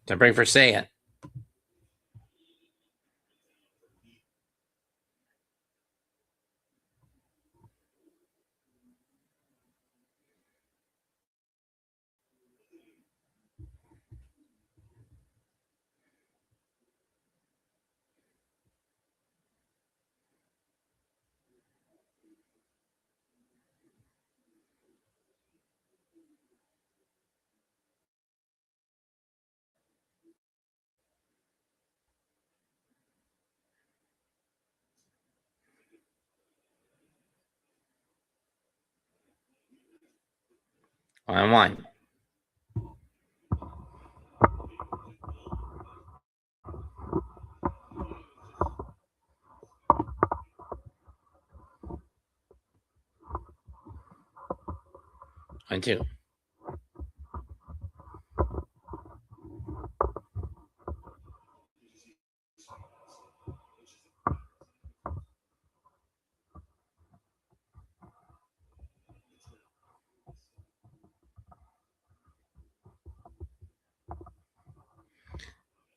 To bring for Seiya. On one. On two.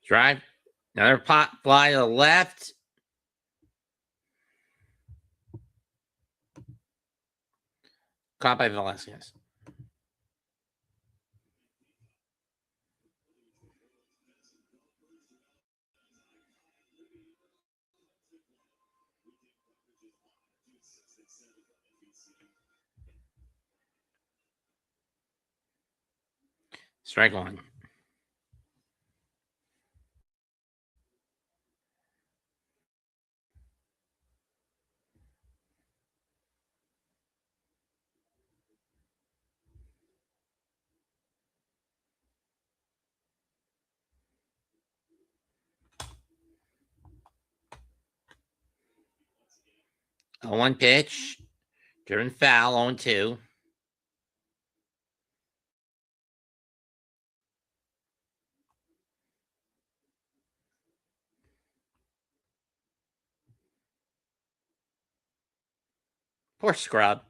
Drive. Another pop fly to the left. Caught by Velasquez. Strike one. A 1 pitch. Driven foul, 0-2. Poor scrub.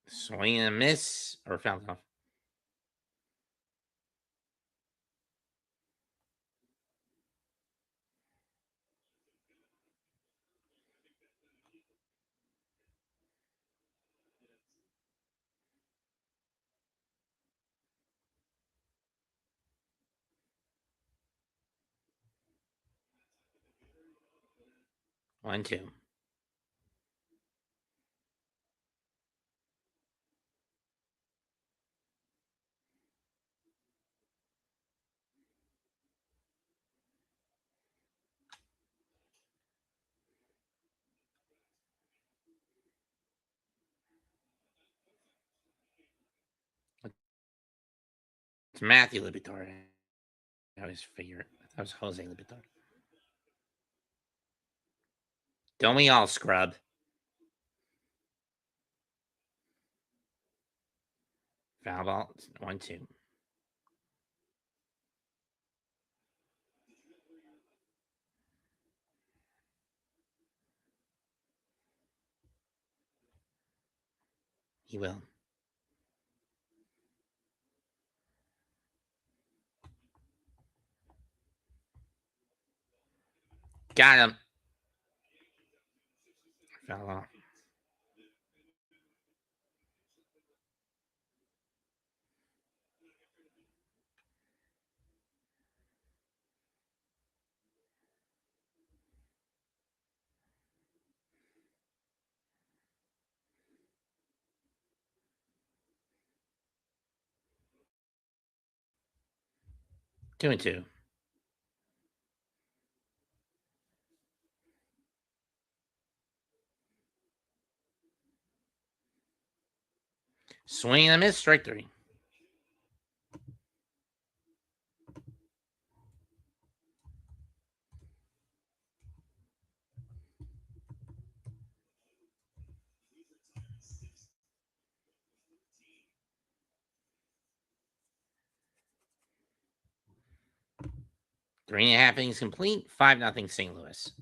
Swing and a miss or foul off. One, two. It's Matthew Liberatore. I always figure it. That was Jose Liberatore. Don't we all, scrub? Foul ball. 1, 2. He will. Got him. Foul off. Two and two. Swing and a miss. Strike three. Three and a half innings complete. 5-0 St. Louis.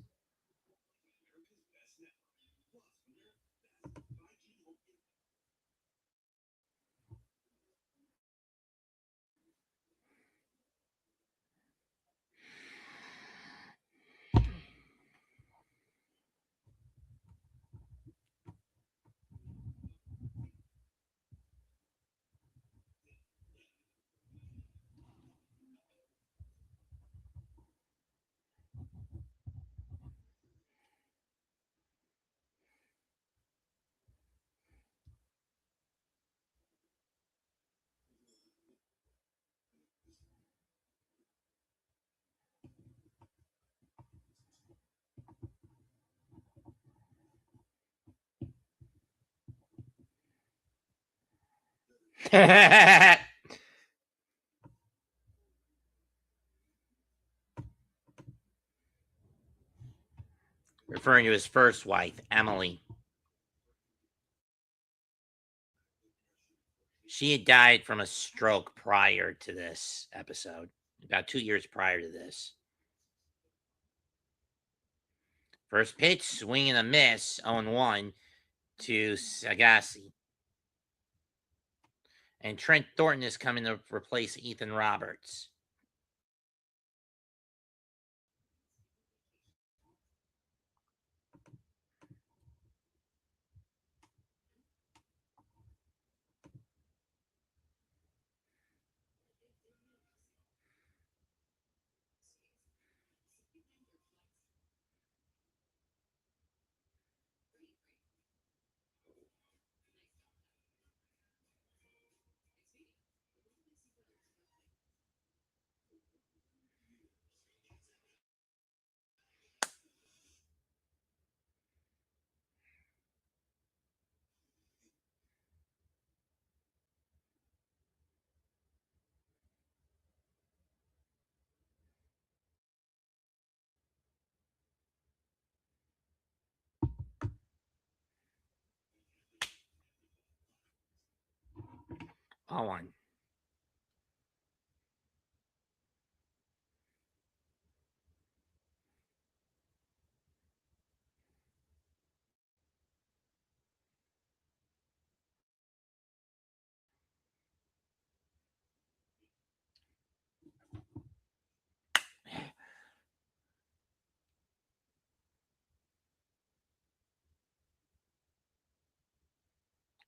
Referring to his first wife, Emily. She had died from a stroke prior to this episode, about 2 years prior to this. First pitch, swing and a miss, 0-1 to Sagassi. And Trent Thornton is coming to replace Ethan Roberts. All one.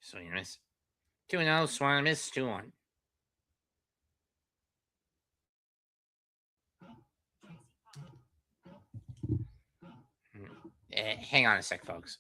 Swing and miss. 2-0. Swing and miss. 2-1. Hang on a sec, folks.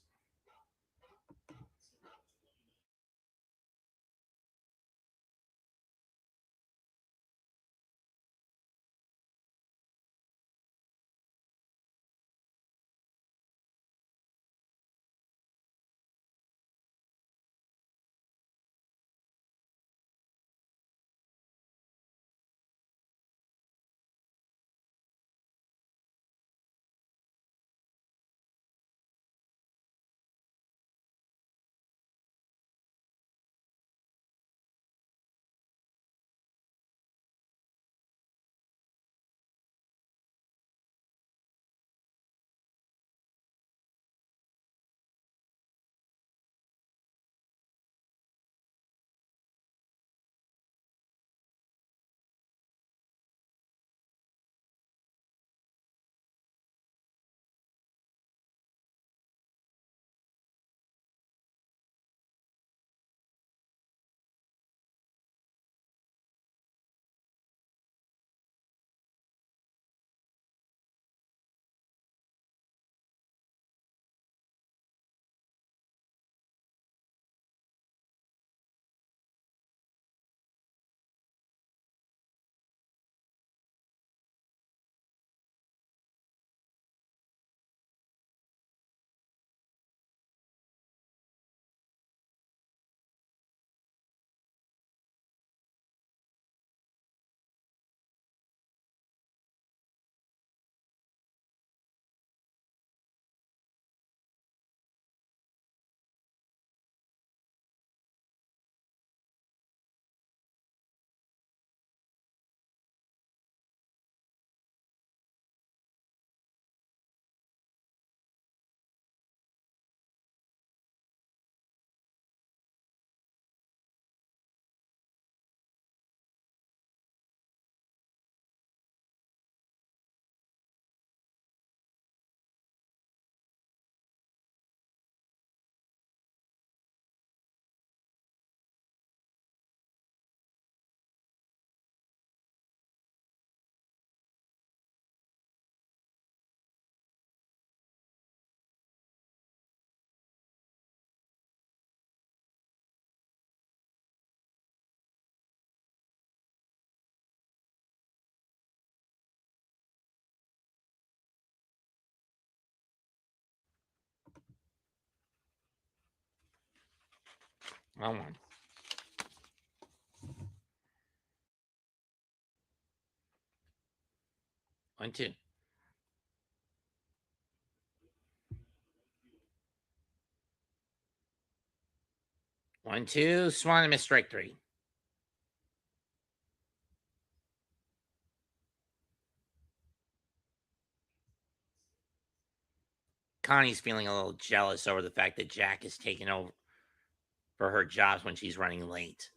Well, 1. 1-2. 1-2. Swing and miss. Strike 3. Connie's feeling a little jealous over the fact that Jack is taking over for her jobs when she's running late.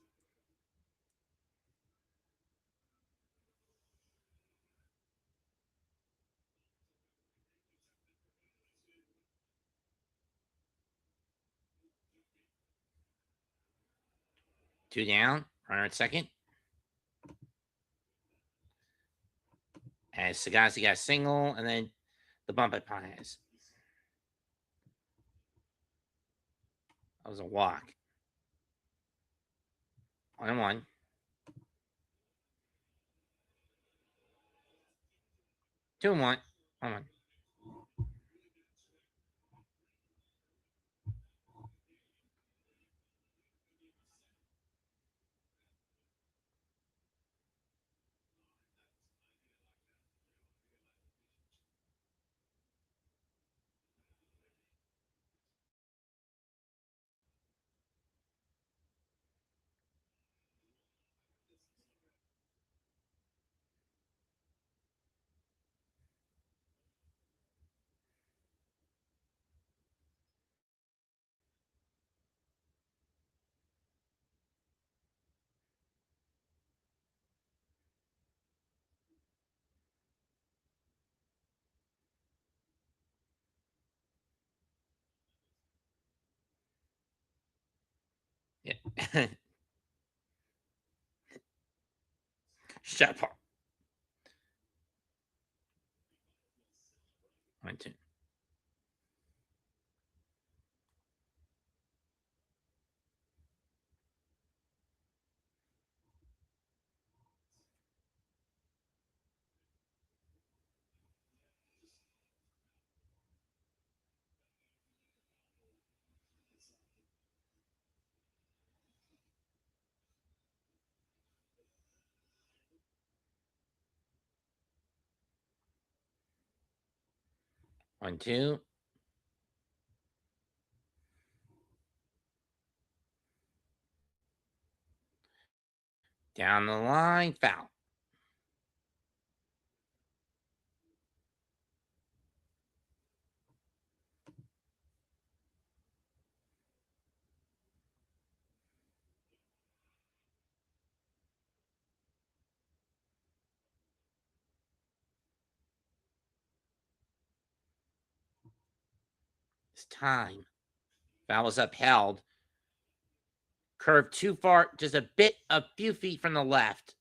Two down. Runner at second. As Sagasi got a single, and then the bump at Paez. That was a walk. 1-1. 2-1. 1-1. Shut up. 1-2. One, two. Down the line, foul. It's time. Foul was upheld. Curved too far, just a few feet from the left.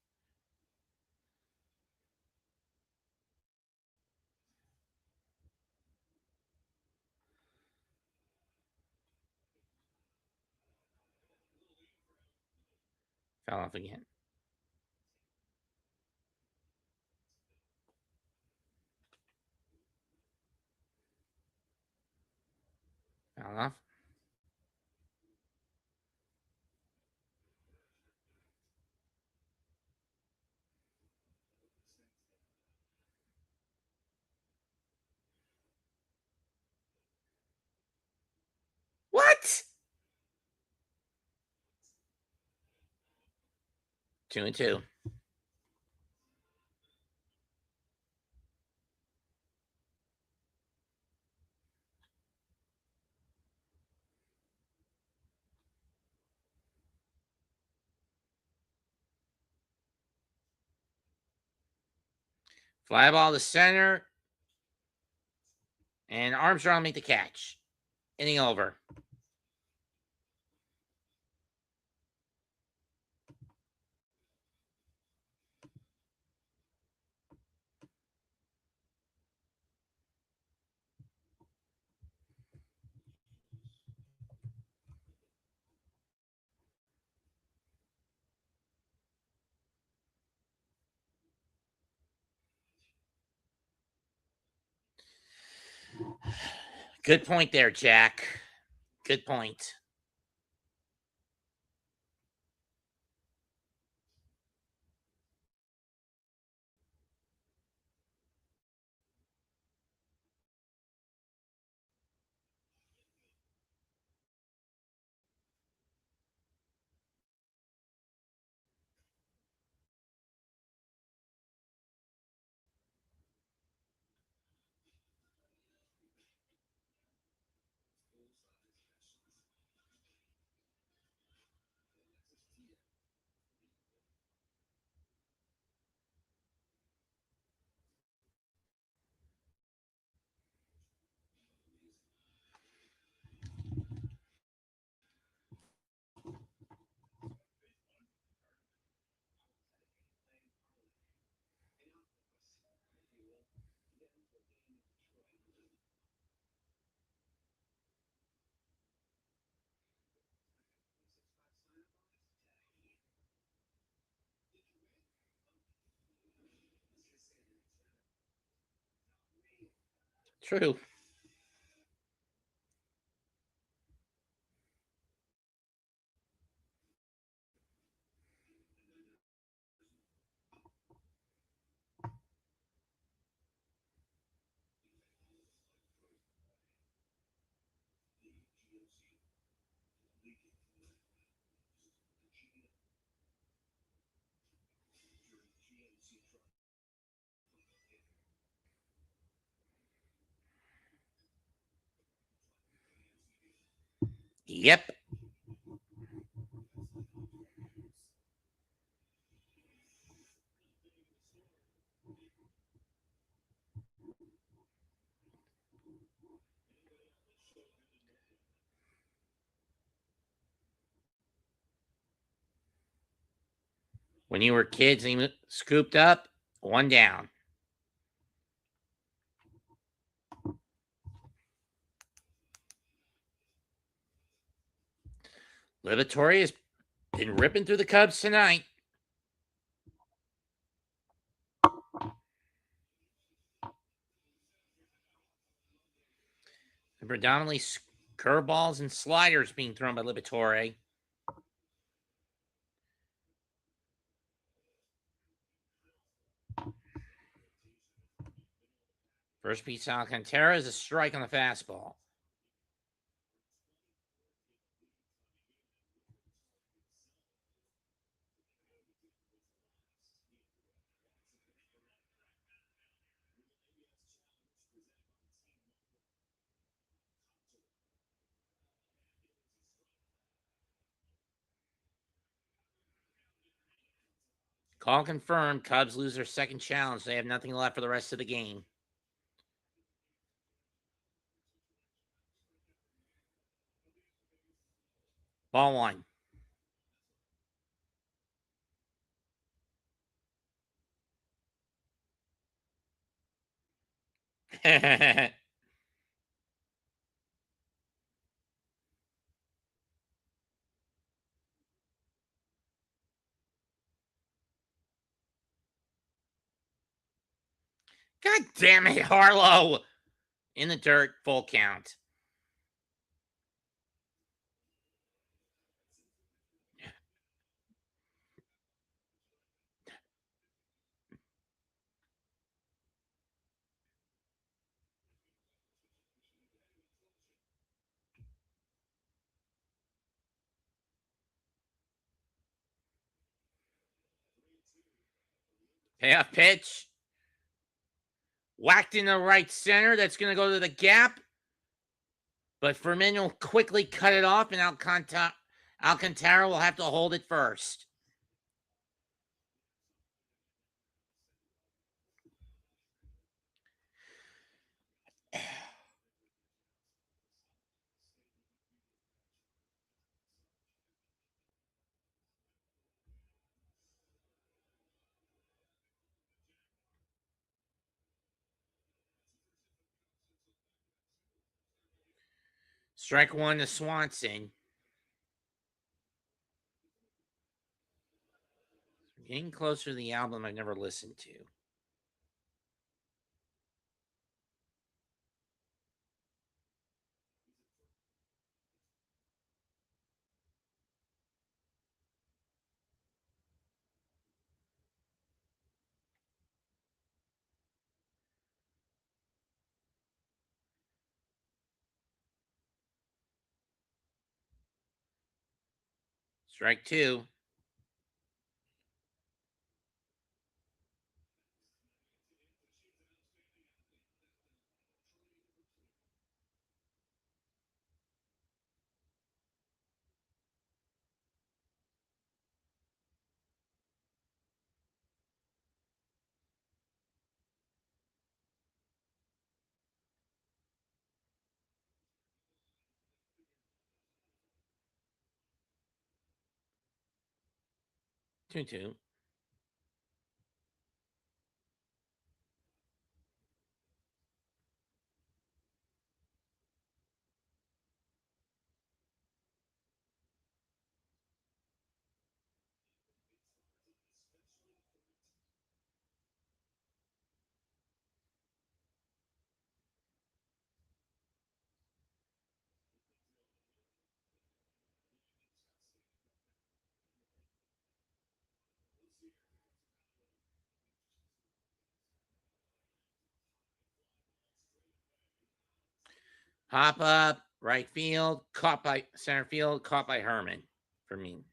Fell off again. Fell off. What? 2-2. Fly ball to center. And Armstrong make the catch. Inning over. Good point there, Jack. Good point. True. Yep. When you were kids and you scooped up, one down. Liberatore has been ripping through the Cubs tonight. And predominantly curveballs and sliders being thrown by Liberatore. First pitch to Alcantara is a strike on the fastball. Call confirmed. Cubs lose their second challenge. They have nothing left for the rest of the game. Ball one. God damn it, Harlow. In the dirt, full count. Payoff pitch. Whacked in the right center. That's going to go to the gap. But Firmino will quickly cut it off, and Alcantara will have to hold it first. Strike one to Swanson. Getting closer to the album I've never listened to. Strike two. Two. 'Hop up, right field, caught by center field, caught by Herman for me.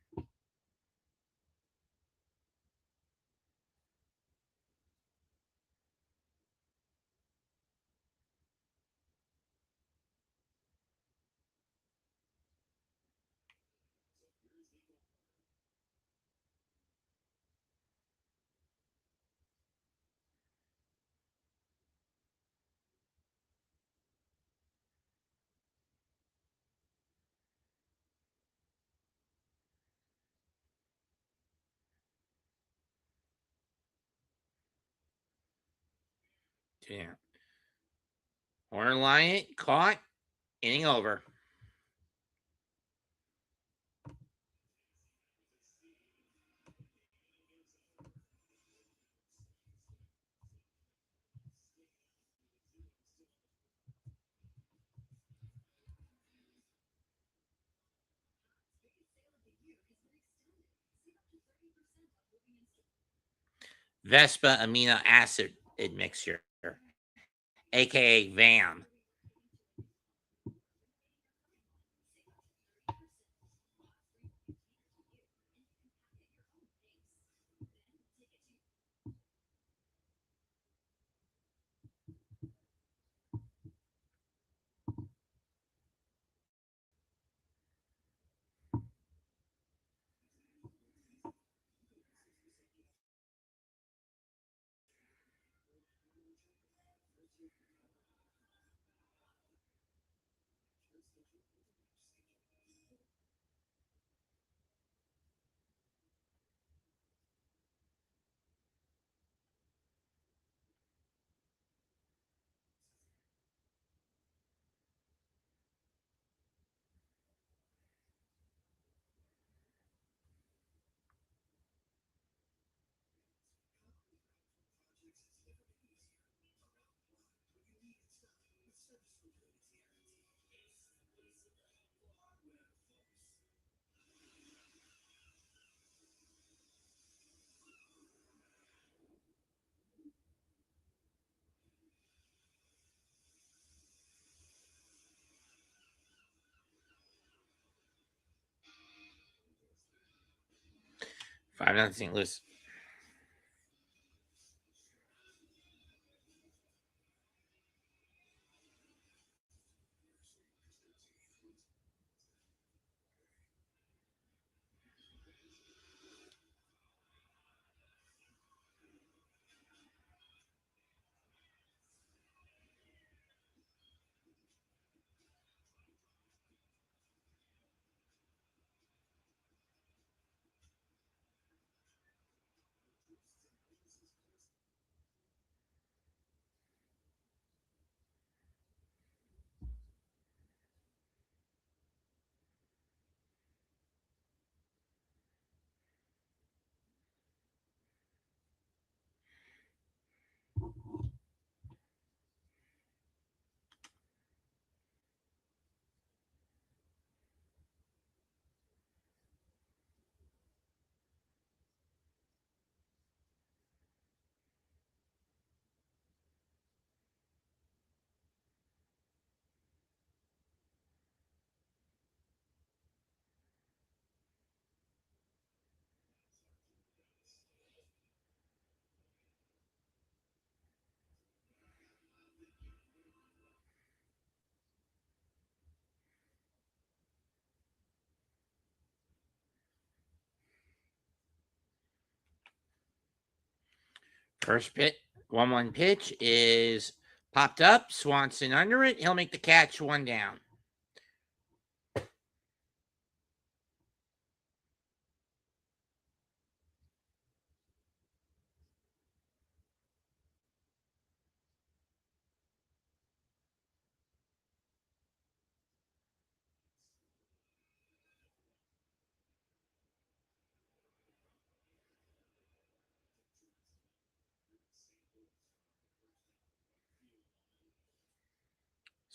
Yeah. Horner line it, caught, inning over. Vespa amino acid admixture, aka VAM. Five nothing St. Louis. First pitch, 1-1 pitch is popped up. Swanson under it. He'll make the catch, one down.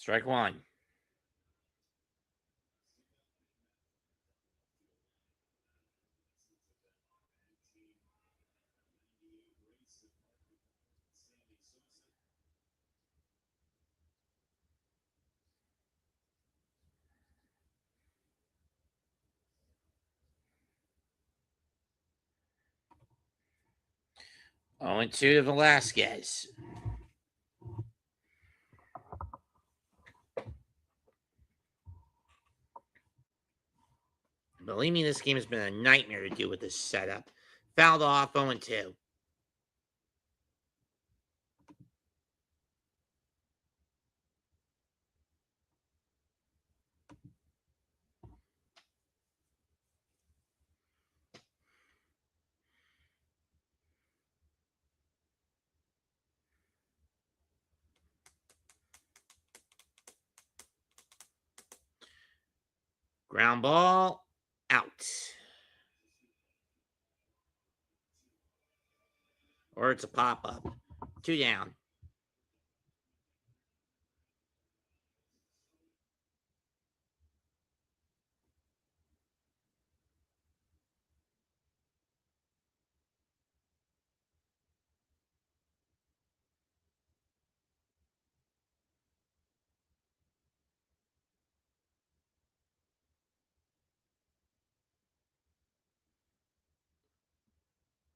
Strike one. Oh, and 2 to Velasquez. Believe me, this game has been a nightmare to do with this setup. Fouled off, 0 and 2. Ground ball out. Or it's a pop-up. 2 down.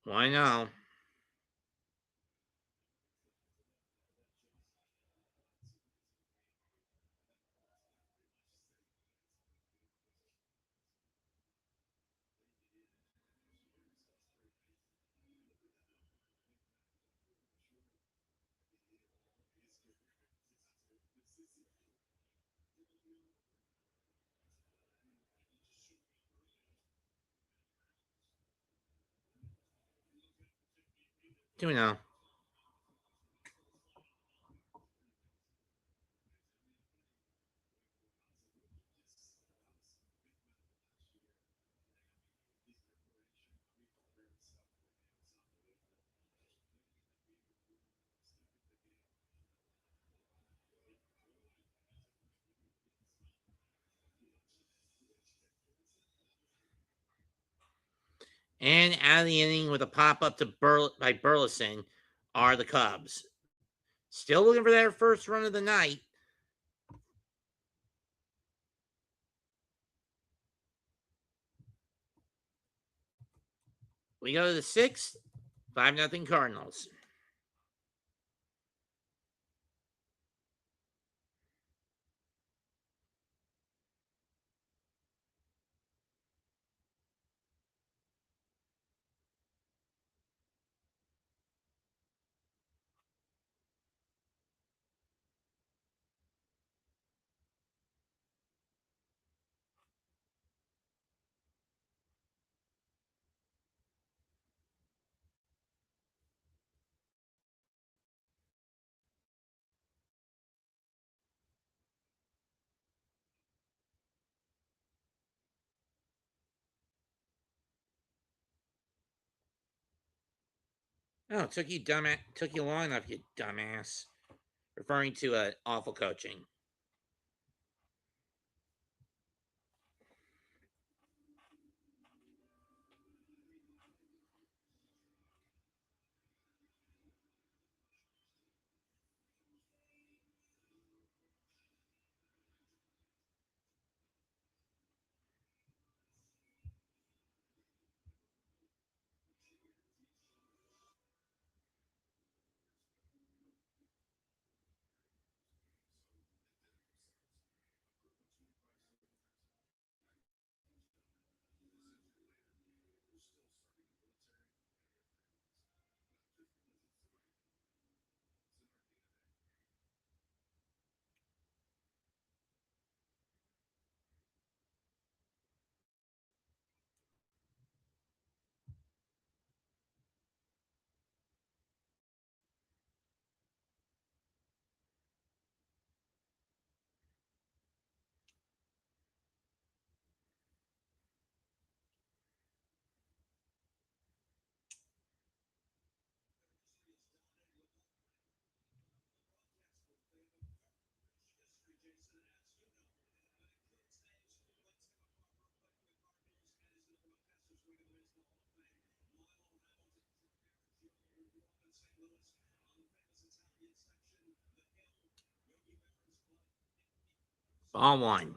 Why no? Do we know? And out of the inning with a pop-up to by Burleson are the Cubs. Still looking for their first run of the night. We go to the 6th. 5-0 Cardinals. Oh, took you long enough, you dumbass. Referring to awful coaching. Ball 1.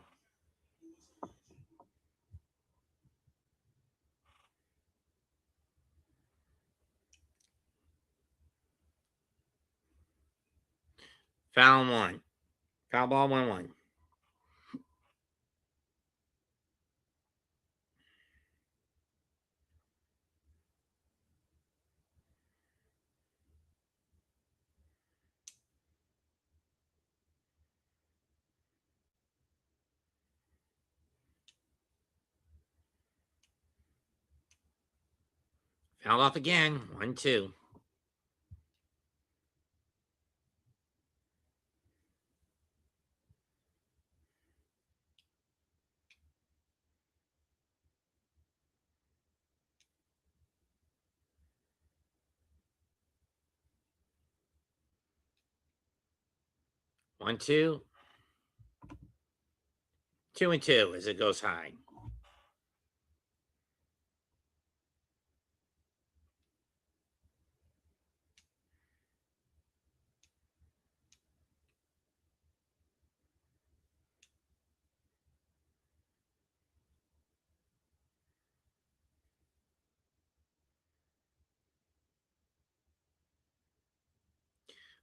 Foul 1. Foul ball 1-1. Foul off again. 1-2. 1-2. 2-2 as it goes high.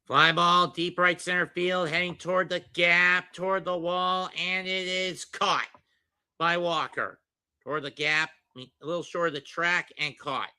Fly ball, deep right center field, heading toward the gap, toward the wall, and it is caught by Walker. Toward the gap, a little short of the track, and caught.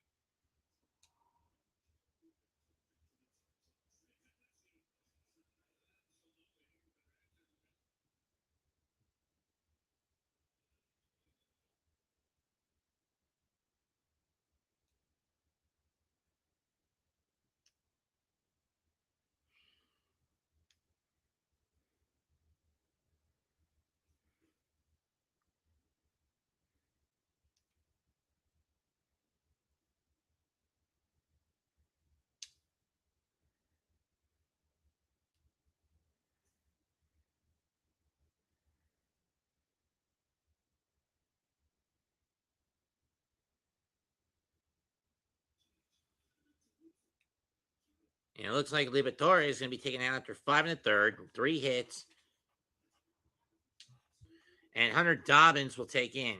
And it looks like Liberatore is going to be taken out after 5 1/3, 3 hits. And Hunter Dobbins will take in.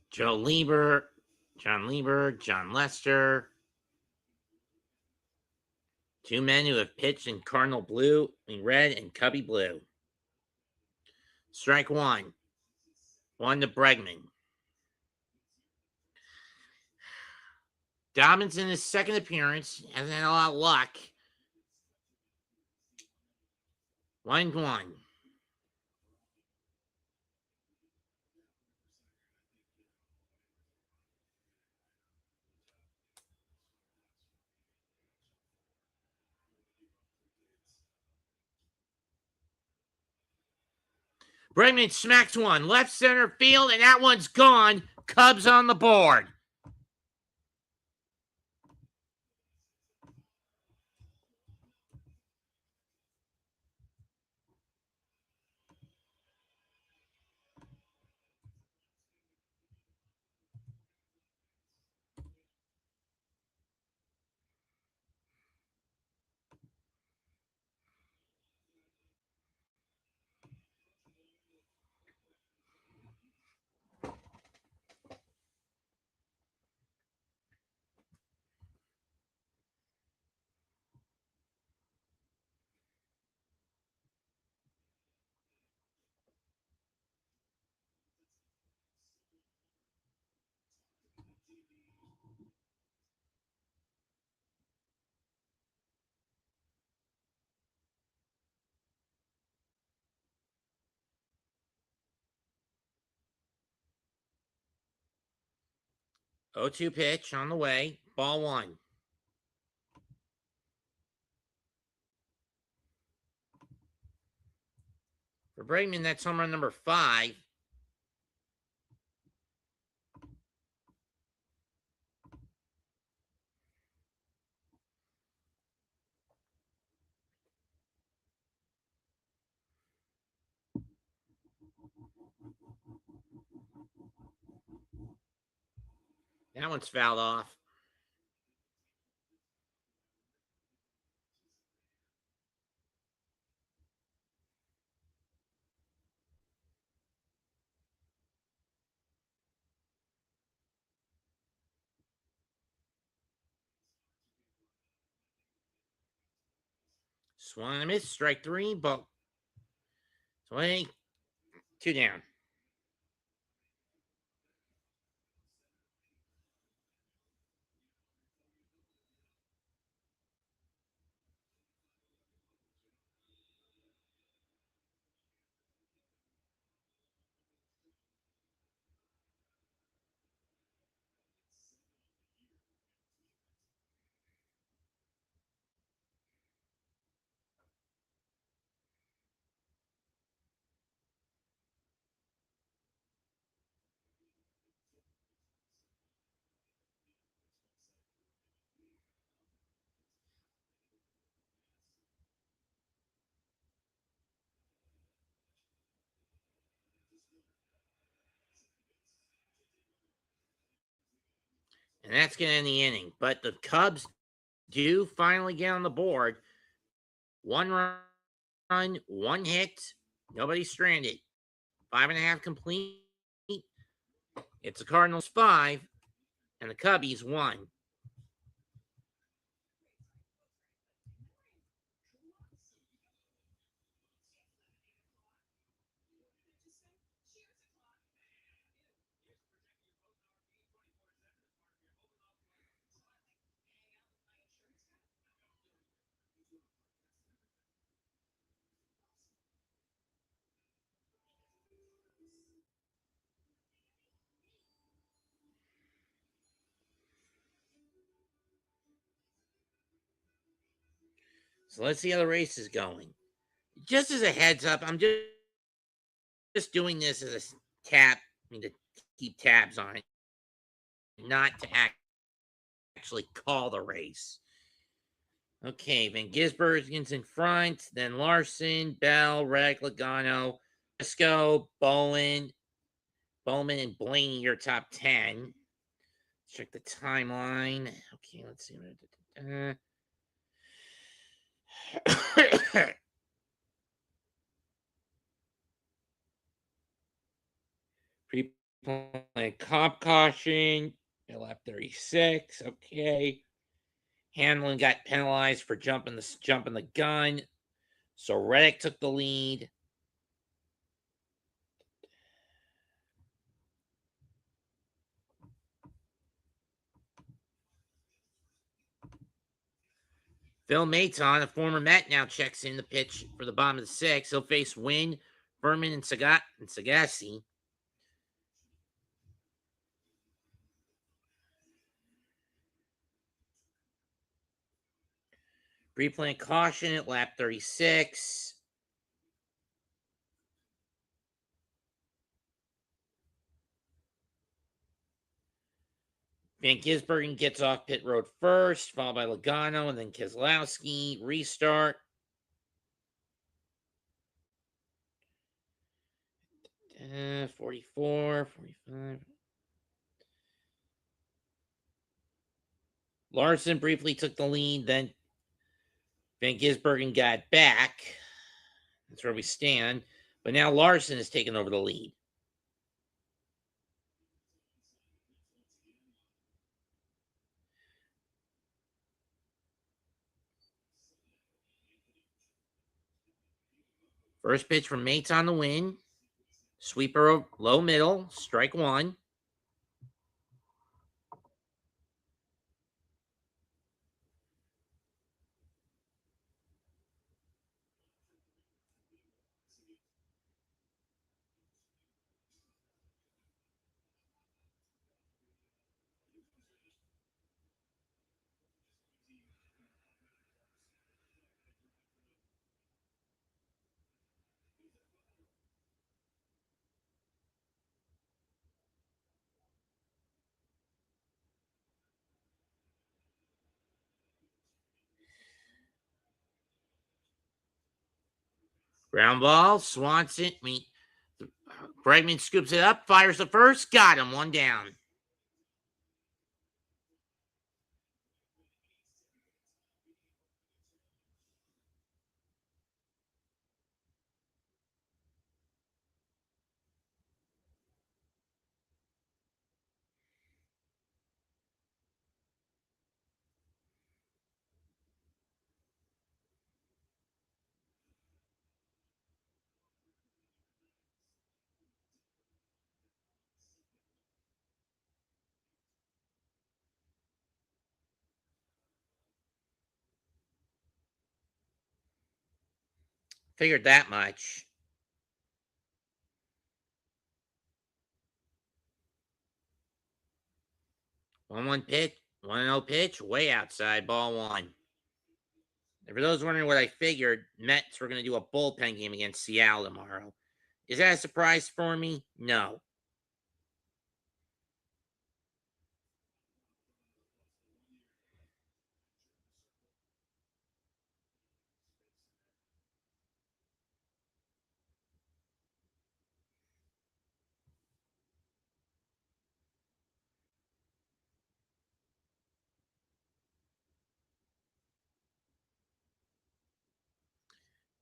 John Lieber, John Lester. 2 men who have pitched in Cardinal blue, red, and Cubby blue. Strike 1. 1 to Bregman. Dobbins in his second appearance hasn't had a lot of luck. 1-1. Bregman smacks one left center field, and that one's gone. Cubs on the board. Oh, 2 pitch on the way. Ball 1. For Bregman, that's home run number 5. That one's fouled off. Swung and a miss. Strike 3. Ball. 20. 2 down. And that's going to end the inning. But the Cubs do finally get on the board. 1 run, 1 hit, nobody stranded. 5.5 complete. It's the Cardinals 5 and the Cubbies 1. So let's see how the race is going. Just as a heads up, I'm just doing this as a to keep tabs on it, not to actually call the race. Okay, Van Gisbergen's in front, then Larson, Bell, Reg, Logano, Briscoe, Bowman, and Blaney, your top 10. Check the timeline. Okay, let's see. Pre-play comp caution. Lap 36. Okay. Hamlin got penalized for jumping the gun. So Reddick took the lead. Phil Maton, a former Met, now checks in the pitch for the bottom of the 6th. He'll face Wynn, Furman, and Sagassi. Pre-play caution at lap 36. Van Gisbergen gets off pit road first, followed by Logano, and then Keselowski. Restart. Uh, 44, 45. Larson briefly took the lead, then Van Gisbergen got back. That's where we stand. But now Larson has taken over the lead. First pitch from Mates on the win. Sweeper low middle, strike 1. Ground ball. Swanson. Bregman scoops it up, fires the first. Got him. One down. Figured that much. 1-1 pitch. 1-0 pitch. Way outside. Ball one. And for those wondering what I figured, Mets were going to do a bullpen game against Seattle tomorrow. Is that a surprise for me? No.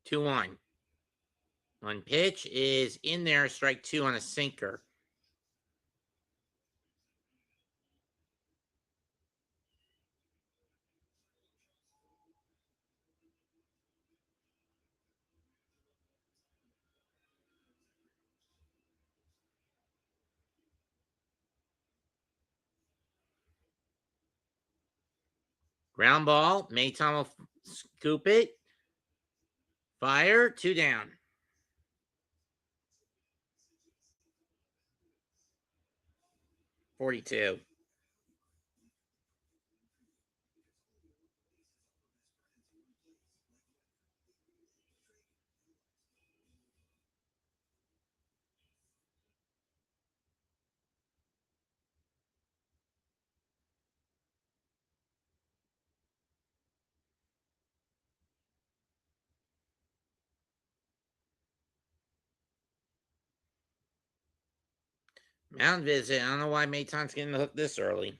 Two one. One pitch is in there. Strike two on a sinker. Ground ball. Mayton will scoop it. Fire. Two down. 42. Mound visit. I don't know why Mayton's getting the hook this early.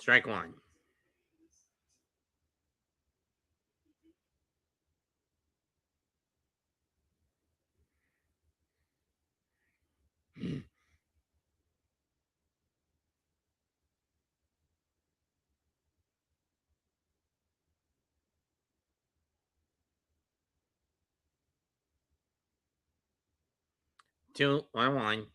Strike one. Two, 1-1.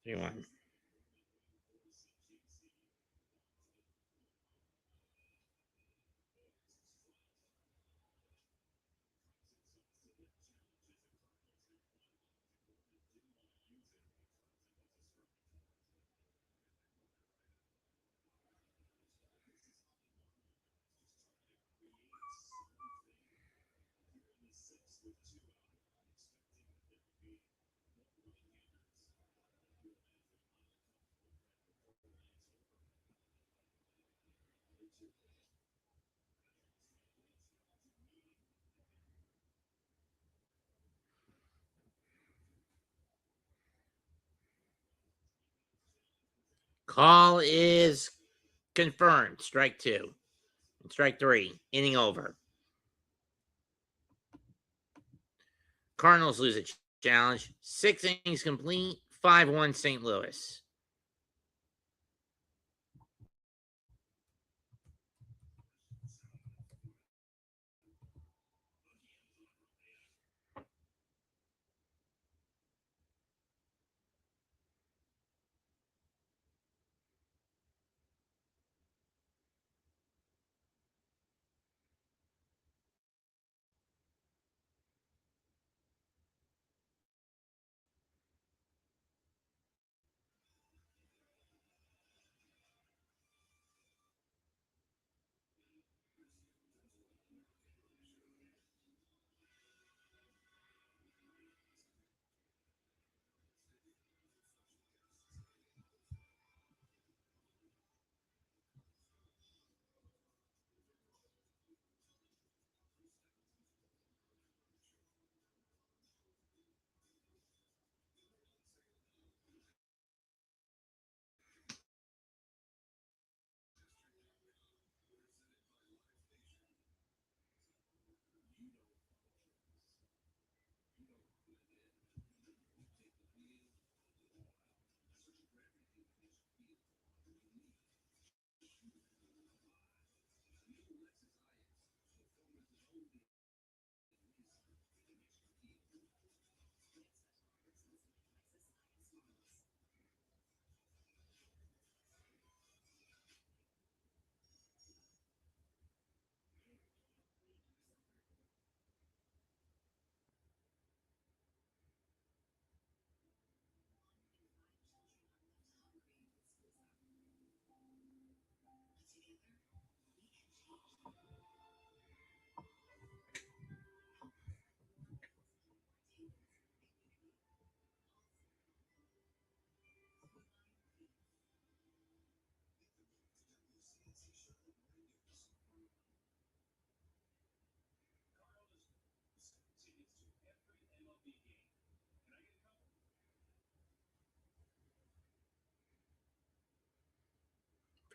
Three one. Call is confirmed. Strike two. Strike 3. Inning over. Cardinals lose a challenge. 6 innings complete. 5-1 St. Louis.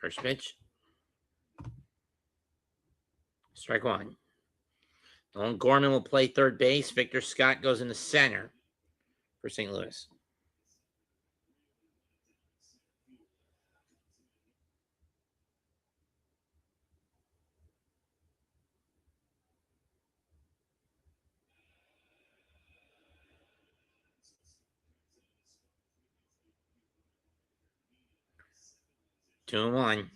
First pitch. Strike 1. Nolan Gorman will play third base. Victor Scott goes in the center for St. Louis. Two and one.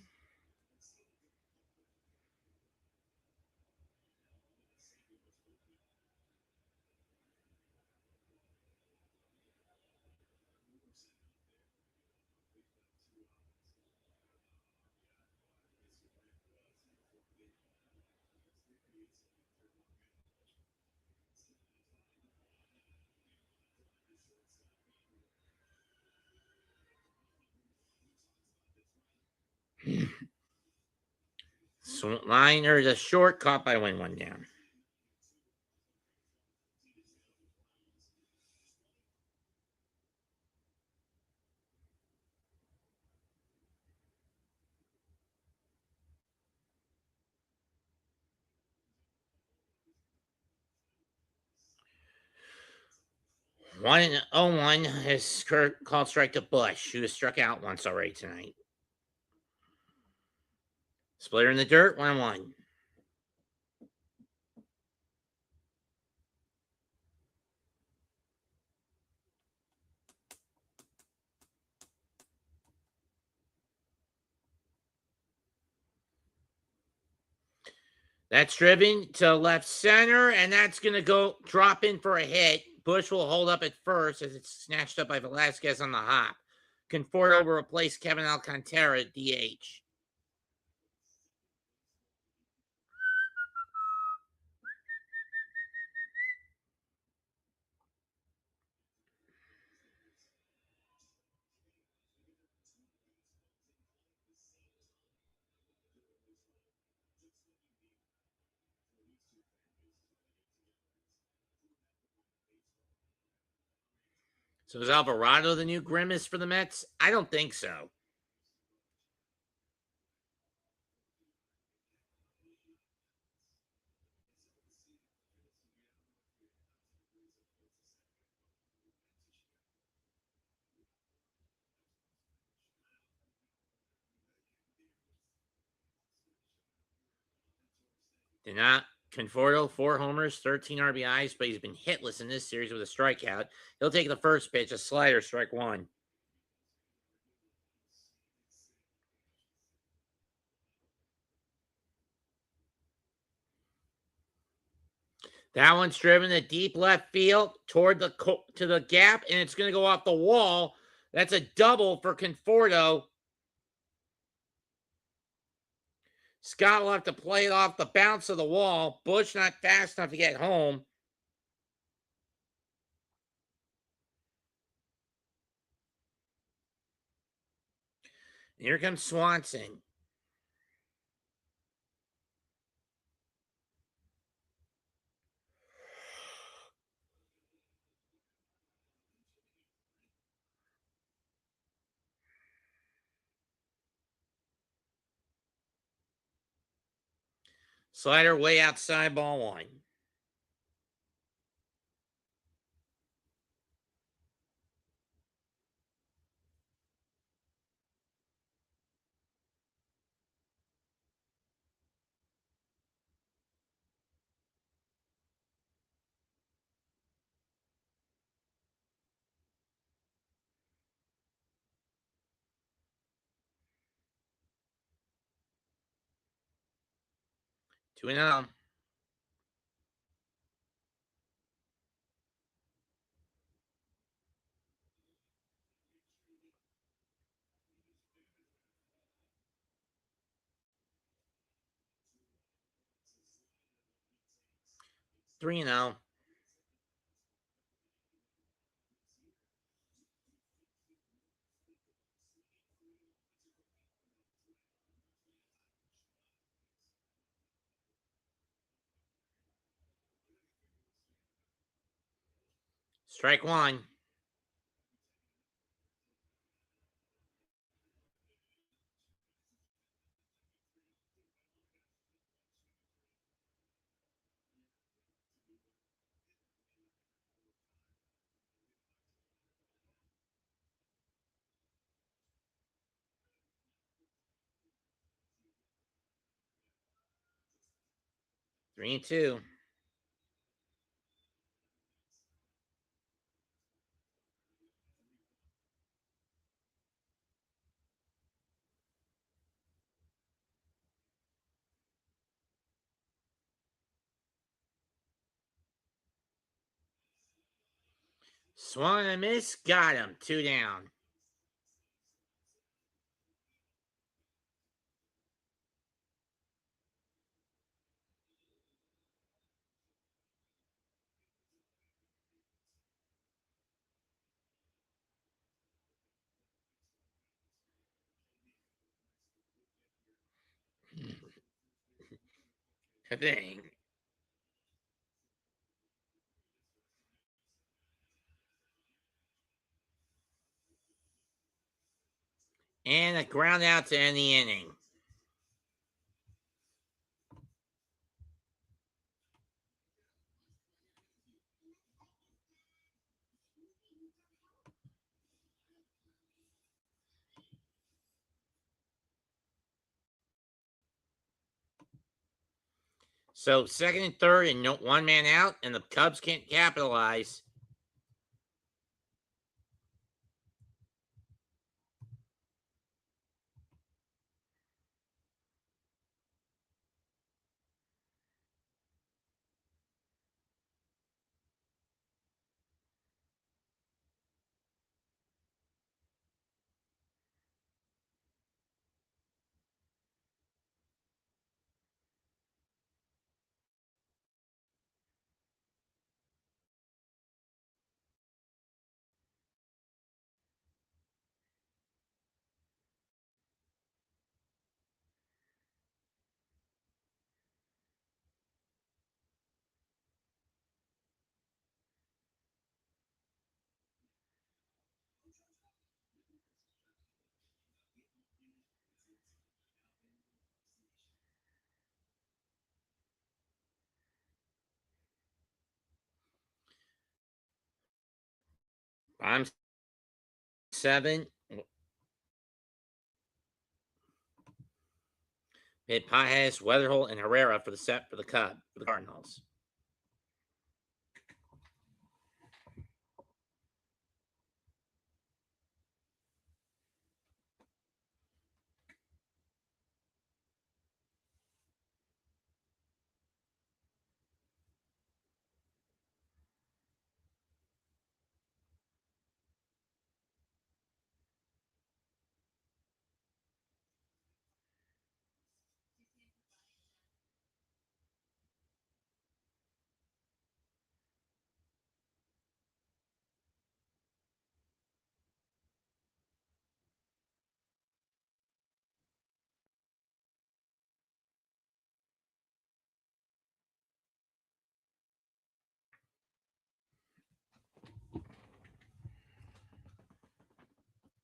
Liner is a short, caught by Win, one down. One and 0-1 has Kurt called strike to Bush, who has struck out once already tonight. Splitter in the dirt, 1-1. That's driven to left center, and that's going to go drop in for a hit. Bush will hold up at first as it's snatched up by Velasquez on the hop. Conforto will replace Kevin Alcantara at DH. So is Alvarado the new grimace for the Mets? I don't think so. Did not. Conforto, 4 homers, 13 RBIs, but he's been hitless in this series with a strikeout. He'll take the first pitch, a slider, strike one. That one's driven to deep left field toward the gap, and it's going to go off the wall. That's a double for Conforto. Scott will have to play it off the bounce of the wall. Bush not fast enough to get home. Here comes Swanson. Slider way outside, ball one. Two and zero. Three and zero. Strike one. Three and two. Swung and a miss. Got him. Two down. Dang. And a ground out to end the inning. So second and third and one man out, and the Cubs can't capitalize. I'm 7. Hit Pages, Weatherholt, and Herrera for the Cardinals.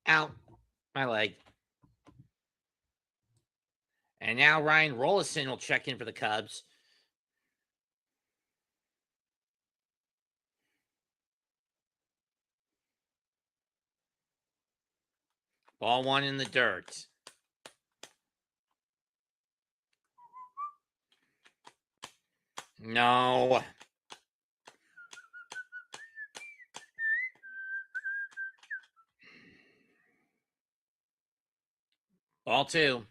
Out. My leg. And now Ryan Rollison will check in for the Cubs. Ball one in the dirt. No. Ball two.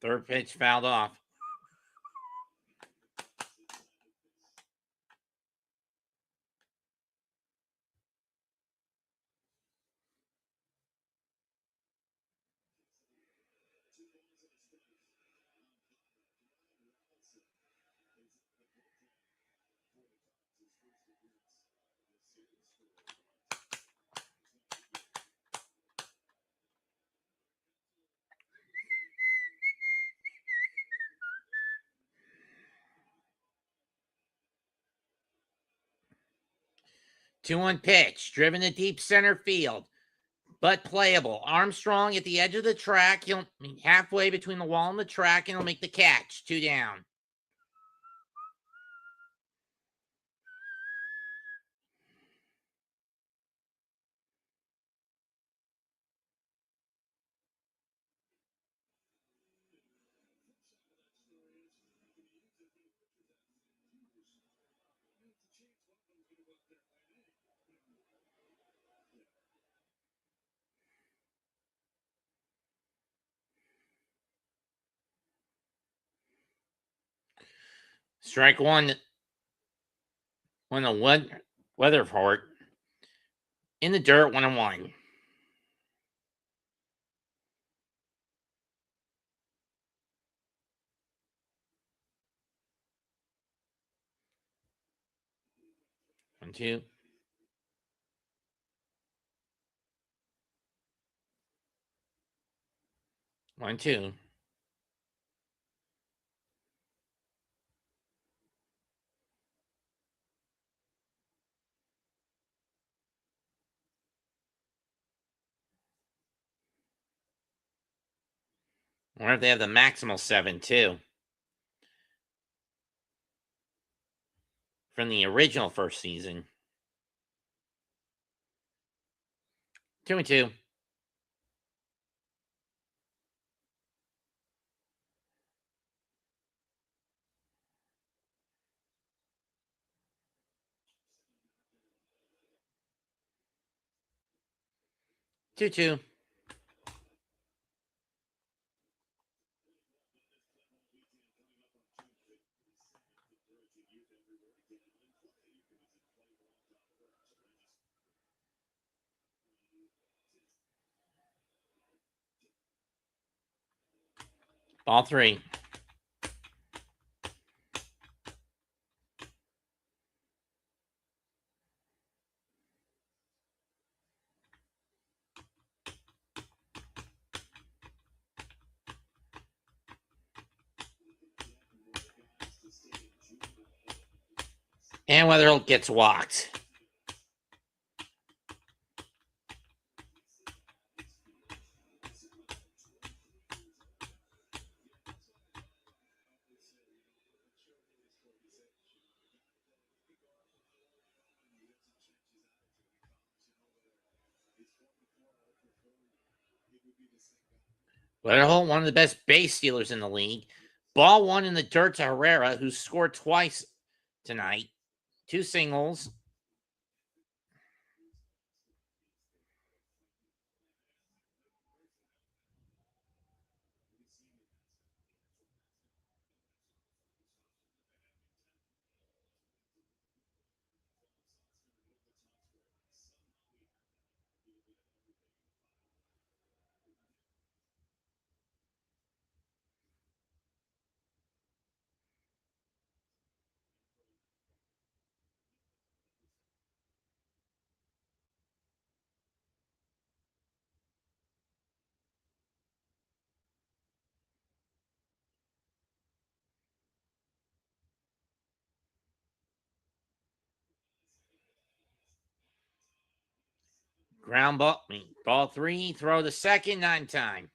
Third pitch fouled off. Two on pitch, driven to deep center field, but playable. Armstrong at the edge of the track. He'll halfway between the wall and the track, and he'll make the catch. 2 down. Strike one on the Weatherford. In the dirt, 1-1. One, two. One, two. I wonder if they have the maximal 7, too. From the original first season. 2-2. Two. Ball 3. And Weatherholt gets walked. Letterholt, one of the best base stealers in the league. Ball one in the dirt to Herrera, who scored twice tonight. 2 singles. Ground ball. Ball 3. Throw the second. 9 time.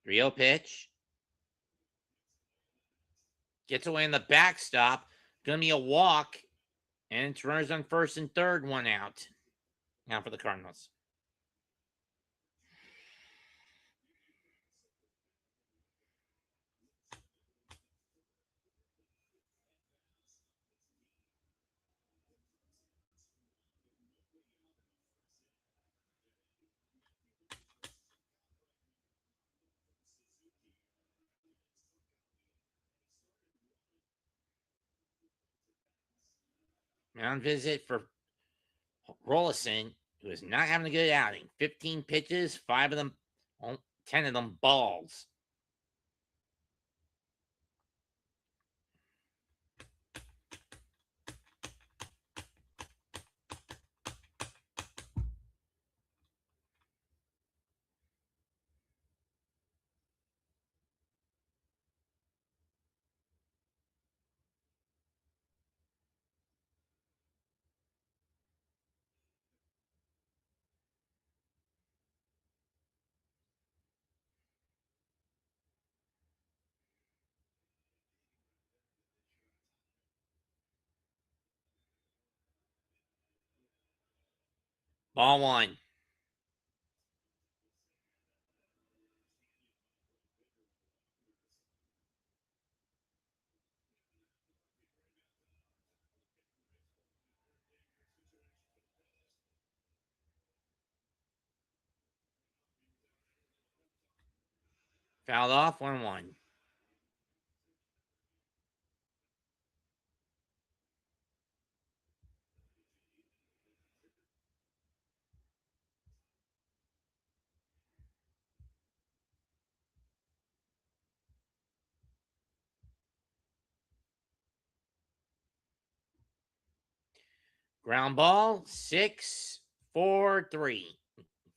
Three-zero pitch. Gets away in the backstop. Gonna be a walk. And it's runners on first and third. 1 out. Now for the Cardinals. Mound visit for Rollison, who is not having a good outing. 15 pitches, 5 of them, 10 of them balls. Ball 1. Fouled off. 1-1. Ground ball. 6-4-3.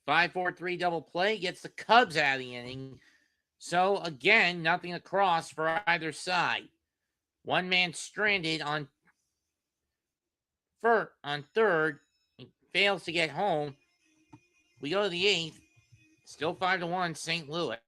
5-4-3 double play gets the Cubs out of the inning. So again, nothing across for either side. One man stranded on third. He fails to get home. We go to the 8th. Still 5-1 St. Louis.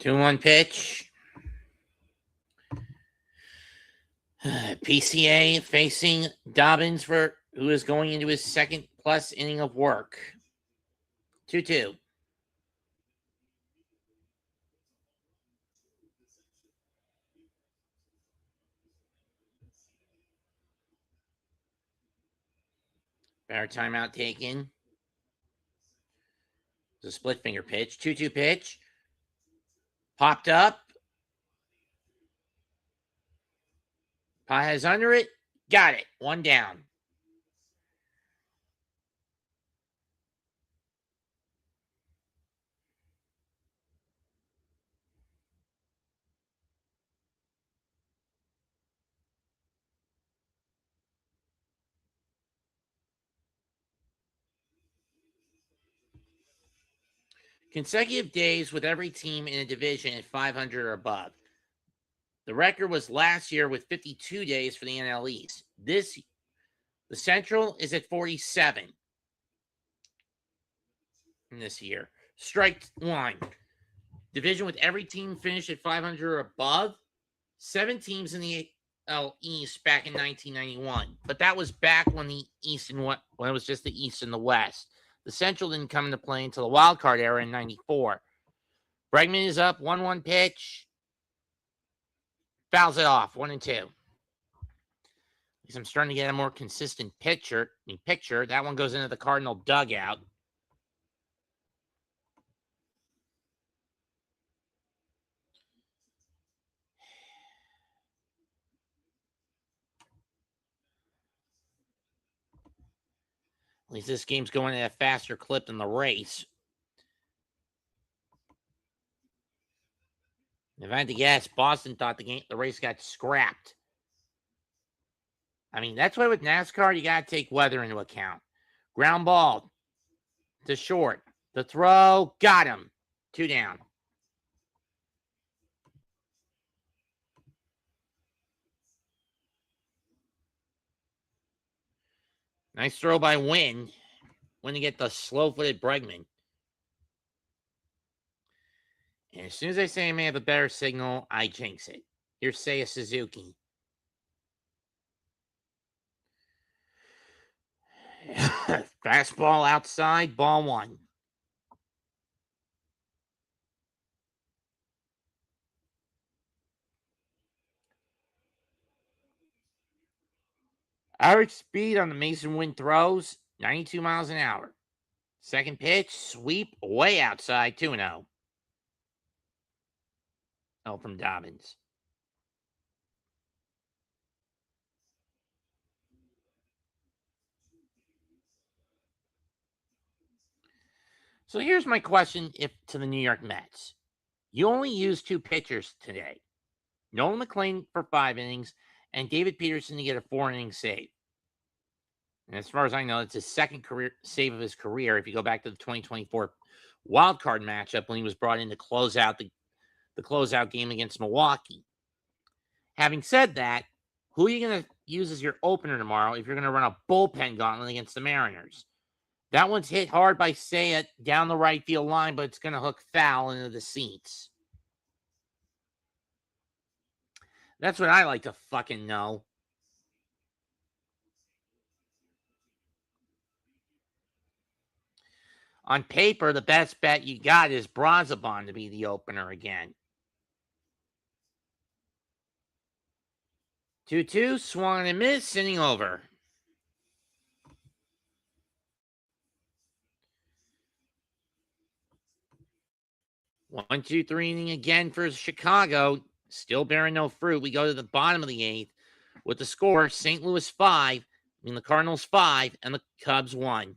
2-1 pitch. PCA facing Dobbins who is going into his second plus inning of work. 2-2. Better timeout taken. It's a split finger pitch. 2-2 pitch. Popped up. Paez under it. Got it. 1 down. Consecutive days with every team in a division at 500 or above. The record was last year with 52 days for the NL East. The Central is at 47 in this year. Strike one. Division with every team finished at 500 or above. 7 teams in the AL East back in 1991. But that was back when the East and when it was just the East and the West. The Central didn't come into play until the wild card era in 94. Bregman is up, 1-1 pitch. Fouls it off, 1-2. I'm starting to get a more consistent picture. That one goes into the Cardinal dugout. At least this game's going at a faster clip than the race. If I had to guess, Boston thought the race got scrapped. I mean, that's why with NASCAR, you got to take weather into account. Ground ball to short. The throw, got him. 2 down. Nice throw by Wynn. When to get the slow-footed Bregman. And as soon as I say I may have a better signal, I jinx it. Here's Seiya Suzuki. Fastball outside, ball 1. Average speed on the Mason Wynn throws, 92 miles an hour. Second pitch, sweep, way outside, 2-0. Oh, from Dobbins. So here's my question to the New York Mets. You only used 2 pitchers today. Nolan McLean for 5 innings and David Peterson to get a 4-inning save. And as far as I know, it's his second career save of his career. If you go back to the 2024 wild card matchup when he was brought in to close out the closeout game against Milwaukee. Having said that, who are you going to use as your opener tomorrow if you're going to run a bullpen gauntlet against the Mariners? That one's hit hard by Seiya down the right field line, but it's going to hook foul into the seats. That's what I like to fucking know. On paper, the best bet you got is Bronzabon to be the opener again. 2-2, swung and missed, inning over. 1-2-3 inning again for Chicago. Still bearing no fruit. We go to the bottom of the 8th with the score St. Louis 5, the Cardinals 5, and the Cubs 1.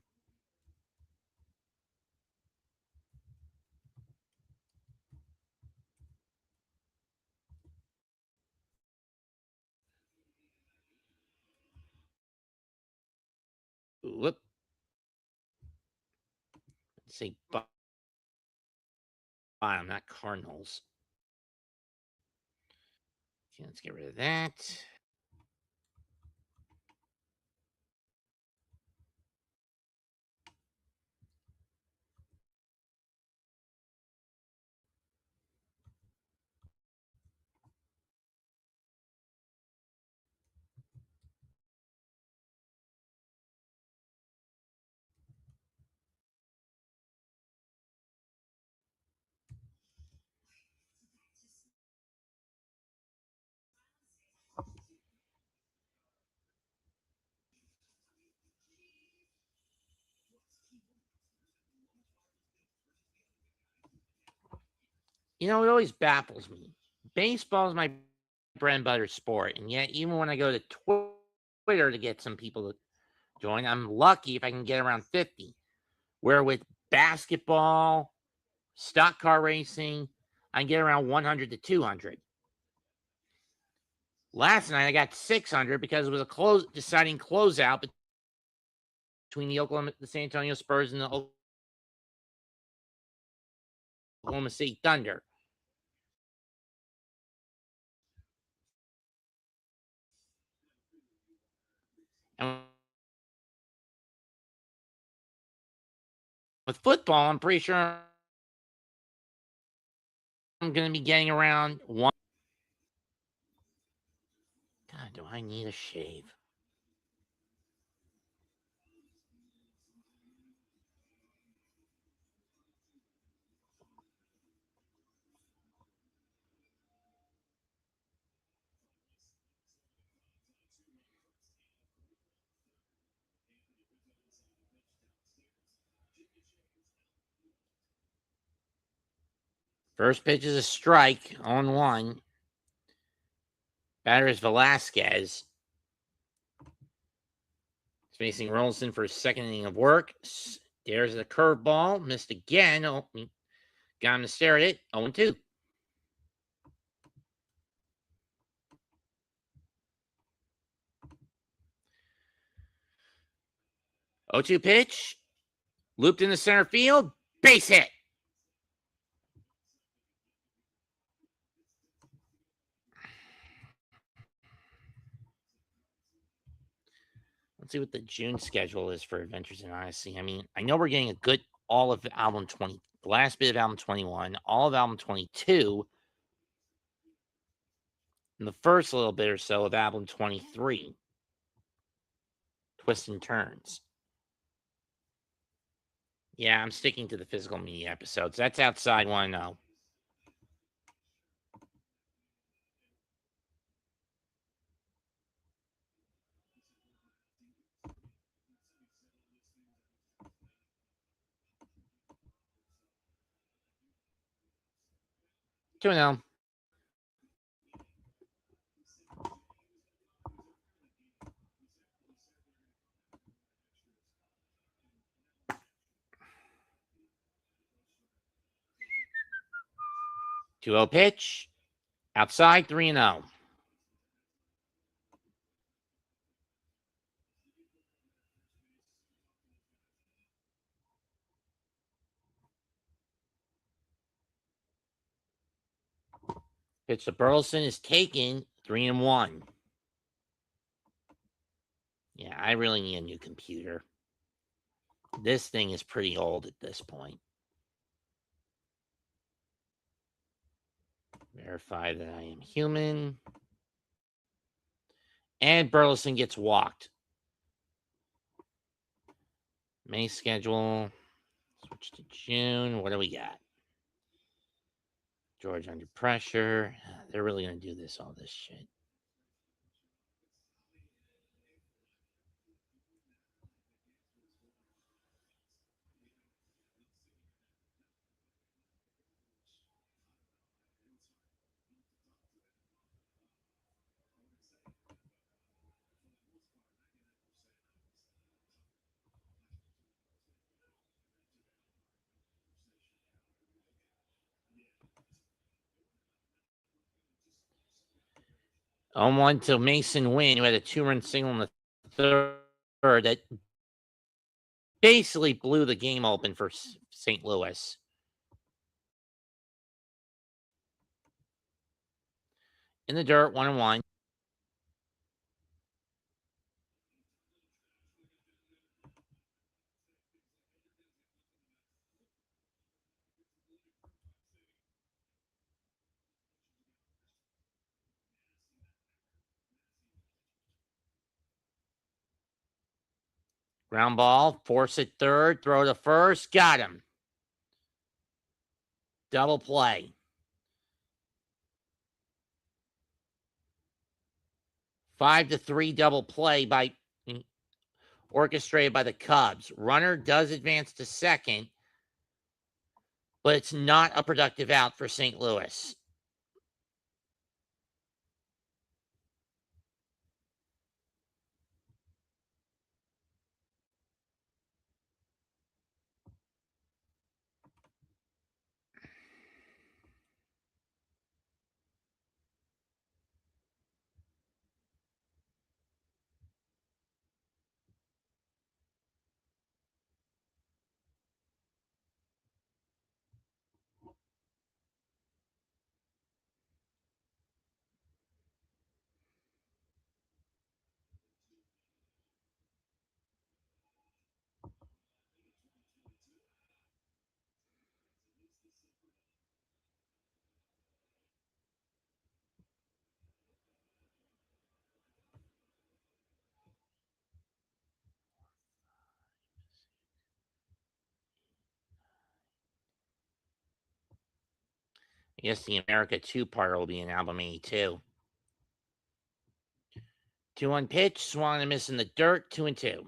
Whoop. Let's see. Bottom, not Cardinals. Okay, let's get rid of that. It always baffles me. Baseball is my bread and butter sport, and yet even when I go to Twitter to get some people to join, I'm lucky if I can get around 50. Where with basketball, stock car racing, I can get around 100 to 200. Last night I got 600 because it was a deciding closeout between the San Antonio Spurs and the Oklahoma City Thunder. And with football, I'm pretty sure I'm going to be getting around one. God, do I need a shave? First pitch is a strike on 1. Batter is Velasquez. He's facing Rolston for his second inning of work. There's a curveball. Missed again. Oh, got him to stare at it. 0-2. 0-2 pitch. Looped into center field. Base hit. Let's see what the June schedule is for Adventures in Odyssey. I mean, I know we're getting a good all of album 20, the last bit of album 21, all of album 22, and the first little bit or so of album 23. Twists and turns. Yeah, I'm sticking to the physical media episodes. That's outside 1-0. Two now. Two 0 pitch. Outside 3-0. Pitch to Burleson is taken 3-1. Yeah, I really need a new computer. This thing is pretty old at this point. Verify that I am human. And Burleson gets walked. May schedule. Switch to June. What do we got? George under pressure. They're really going to do all this shit. On 1 to Mason Wynn, who had a 2-run single in the third that basically blew the game open for St. Louis. In the dirt, 1-1. Ground ball, force at third, throw to first, got him. Double play. 5-3 double play orchestrated by the Cubs. Runner does advance to second, but it's not a productive out for St. Louis. I guess the America 2-parter will be in album 82. 2-1 pitch, swung and miss in the dirt, 2-2.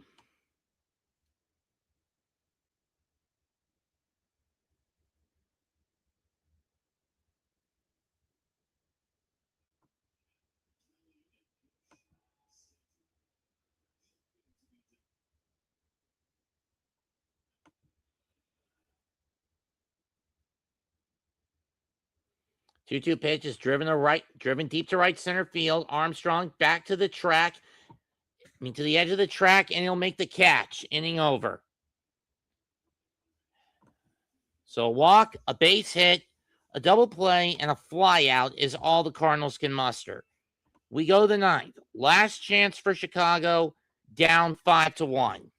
Two pitch is driven deep to right center field. Armstrong back to the track, to the edge of the track, and he'll make the catch. Inning over. So a walk, a base hit, a double play, and a fly out is all the Cardinals can muster. We go to the ninth. Last chance for Chicago, down 5-1.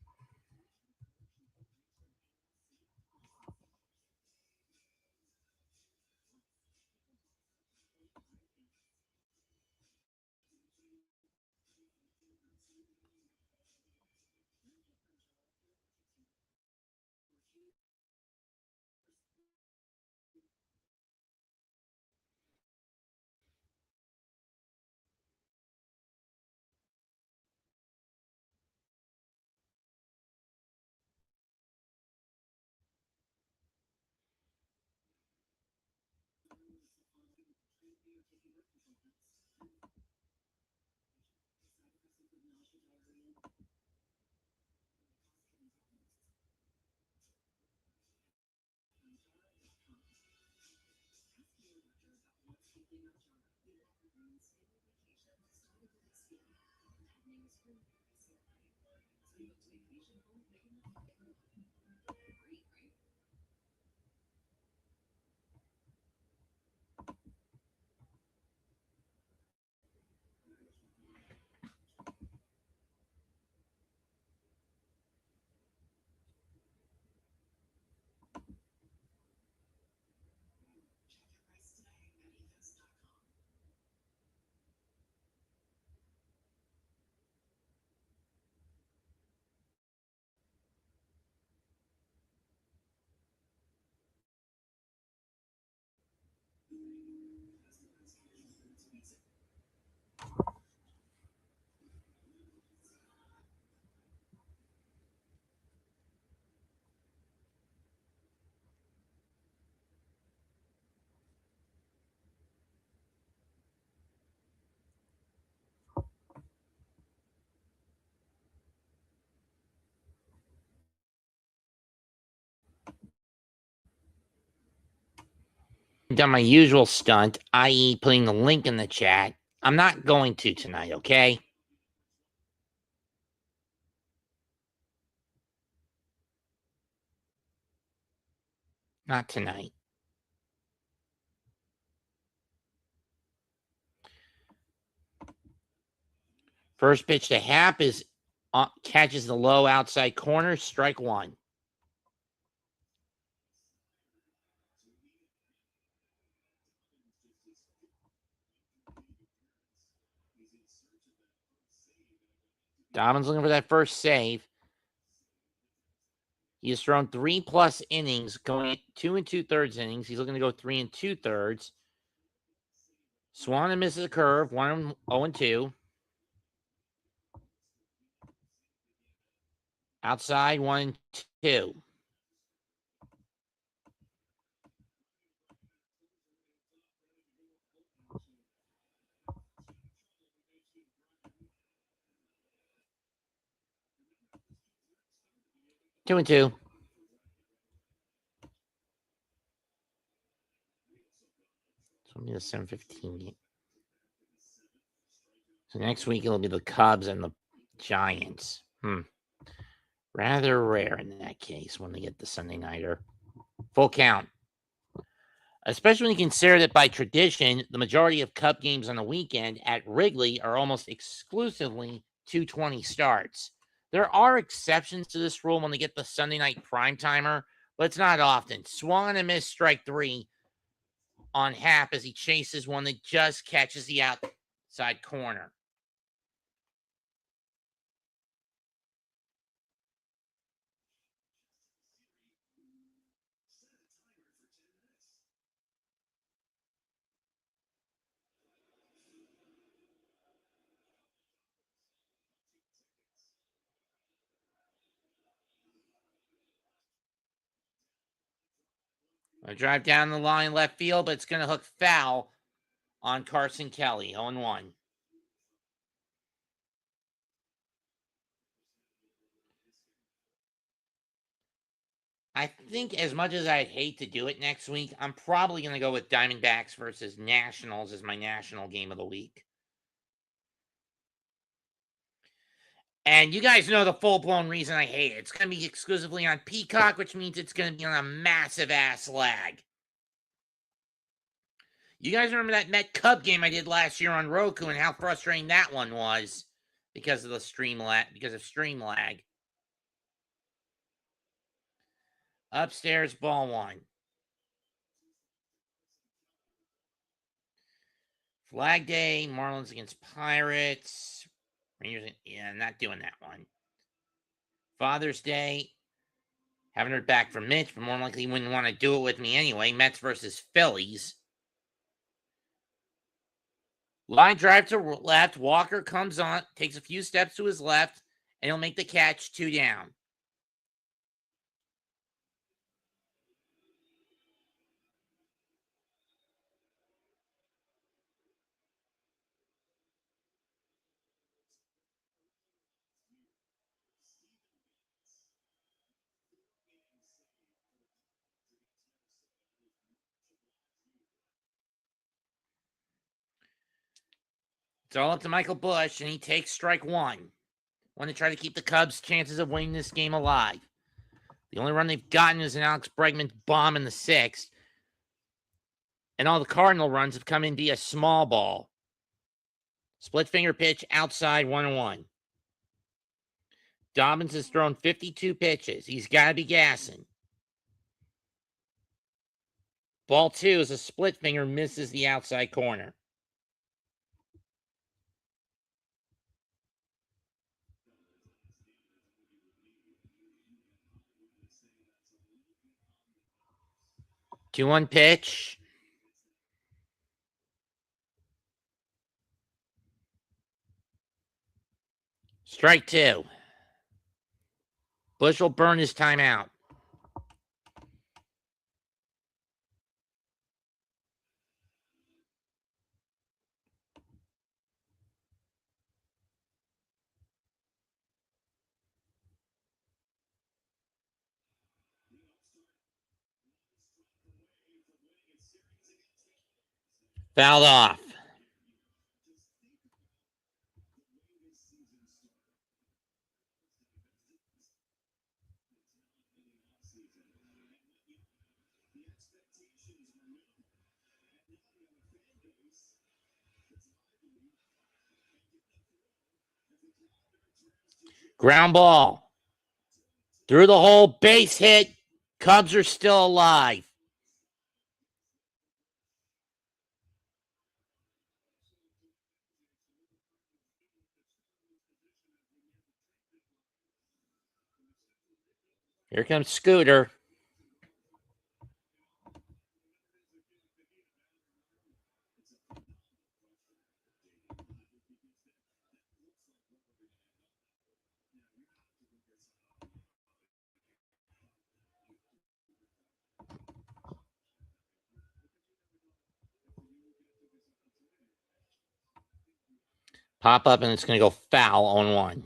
Done my usual stunt, i.e., putting the link in the chat. I'm not going to tonight, okay? Not tonight. First pitch to Happ is catches the low outside corner, strike one. Dobbins looking for that first save. He has thrown 3+ innings, going 2 2/3 innings. He's looking to go 3 2/3. Swan misses a curve, 1-0-2. Outside, 1-2. 2-2. So it'll be the 7:15 game. So next week it'll be the Cubs and the Giants. Rather rare in that case when they get the Sunday nighter. Full count. Especially when you consider that by tradition, the majority of Cup games on the weekend at Wrigley are almost exclusively 2:20 starts. There are exceptions to this rule when they get the Sunday night prime timer, but it's not often. Swung and missed strike 3 on Happ as he chases one that just catches the outside corner. I drive down the line left field, but it's going to hook foul on Carson Kelly, 0-1. I think as much as I'd hate to do it next week, I'm probably going to go with Diamondbacks versus Nationals as my national game of the week. And you guys know the full-blown reason I hate it. It's going to be exclusively on Peacock, which means it's going to be on a massive-ass lag. You guys remember that Met Cub game I did last year on Roku and how frustrating that one was because of the stream lag. Upstairs, ball 1. Flag Day, Marlins against Pirates. Rangers, yeah, not doing that one. Father's Day, haven't heard back from Mitch, but more than likely he wouldn't want to do it with me anyway. Mets versus Phillies. Line drive to left. Walker comes on, takes a few steps to his left, and he'll make the catch, 2 down. It's all up to Michael Busch, and he takes strike 1. Want to try to keep the Cubs' chances of winning this game alive. The only run they've gotten is an Alex Bregman bomb in the 6th. And all the Cardinal runs have come in via small ball. Split finger pitch outside, 1-1. Dobbins has thrown 52 pitches. He's got to be gassing. Ball 2 is a split finger, misses the outside corner. Two 1 pitch. Strike 2. Busch will burn his timeout. Fouled off. Ground ball. Through the hole, base hit. Cubs are still alive. Here comes Scooter. Pop up, and it's going to go foul on 1.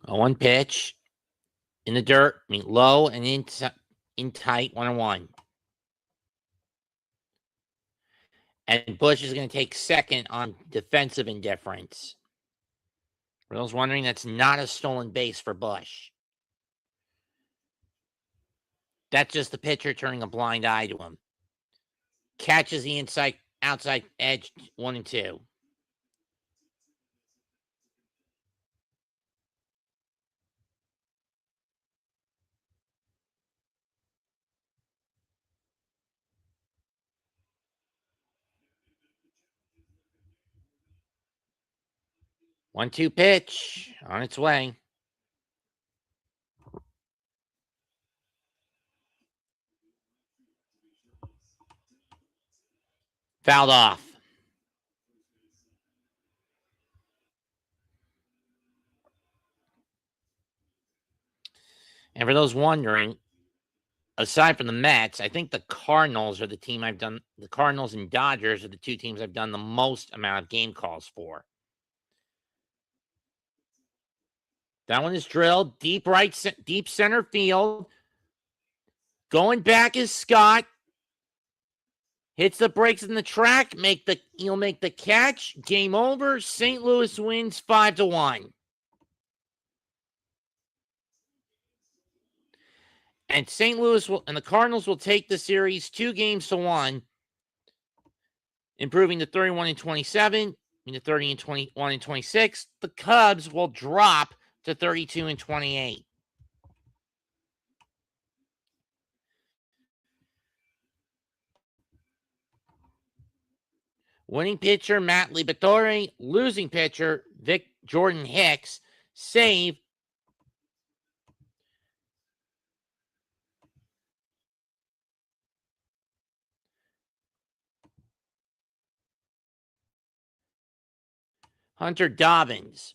A 1 pitch in the dirt, low and in tight, 1-1. And Bush is going to take second on defensive indifference. For those wondering, that's not a stolen base for Bush. That's just the pitcher turning a blind eye to him. Catches the outside edge, 1-2. One-two pitch on its way. Fouled off. And for those wondering, aside from the Mets, I think the Cardinals are the team I've done. The Cardinals and Dodgers are the two teams I've done the most amount of game calls for. That one is drilled deep center field. Going back is Scott. Hits the brakes in the track. He'll make the catch. Game over. St. Louis wins 5-1. And St. Louis and the Cardinals will take the series 2-1, improving to 31-27, to 30-21-26. The Cubs will drop to 32-28. Winning pitcher Matt Liberatore, losing pitcher Jordan Hicks, save Hunter Dobbins.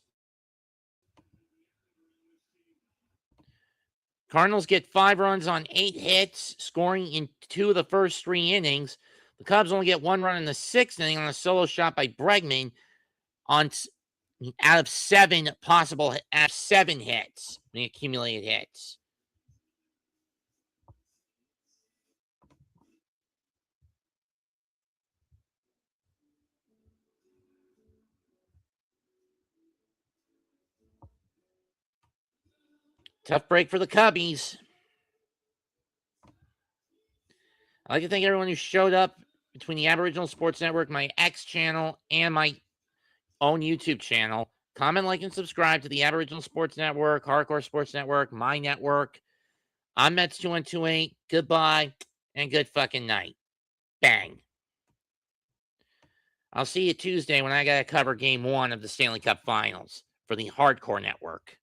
Cardinals get 5 runs on 8 hits, scoring in 2 of the first 3 innings. The Cubs only get 1 run in the 6th inning on a solo shot by Bregman out of 7 hits, the accumulated hits. Tough break for the Cubbies. I'd like to thank everyone who showed up between the Aboriginal Sports Network, my X channel, and my own YouTube channel. Comment, like, and subscribe to the Aboriginal Sports Network, Hardcore Sports Network, my network. I'm Mets2128. Goodbye and good fucking night. Bang. I'll see you Tuesday when I got to cover Game 1 of the Stanley Cup Finals for the Hardcore Network.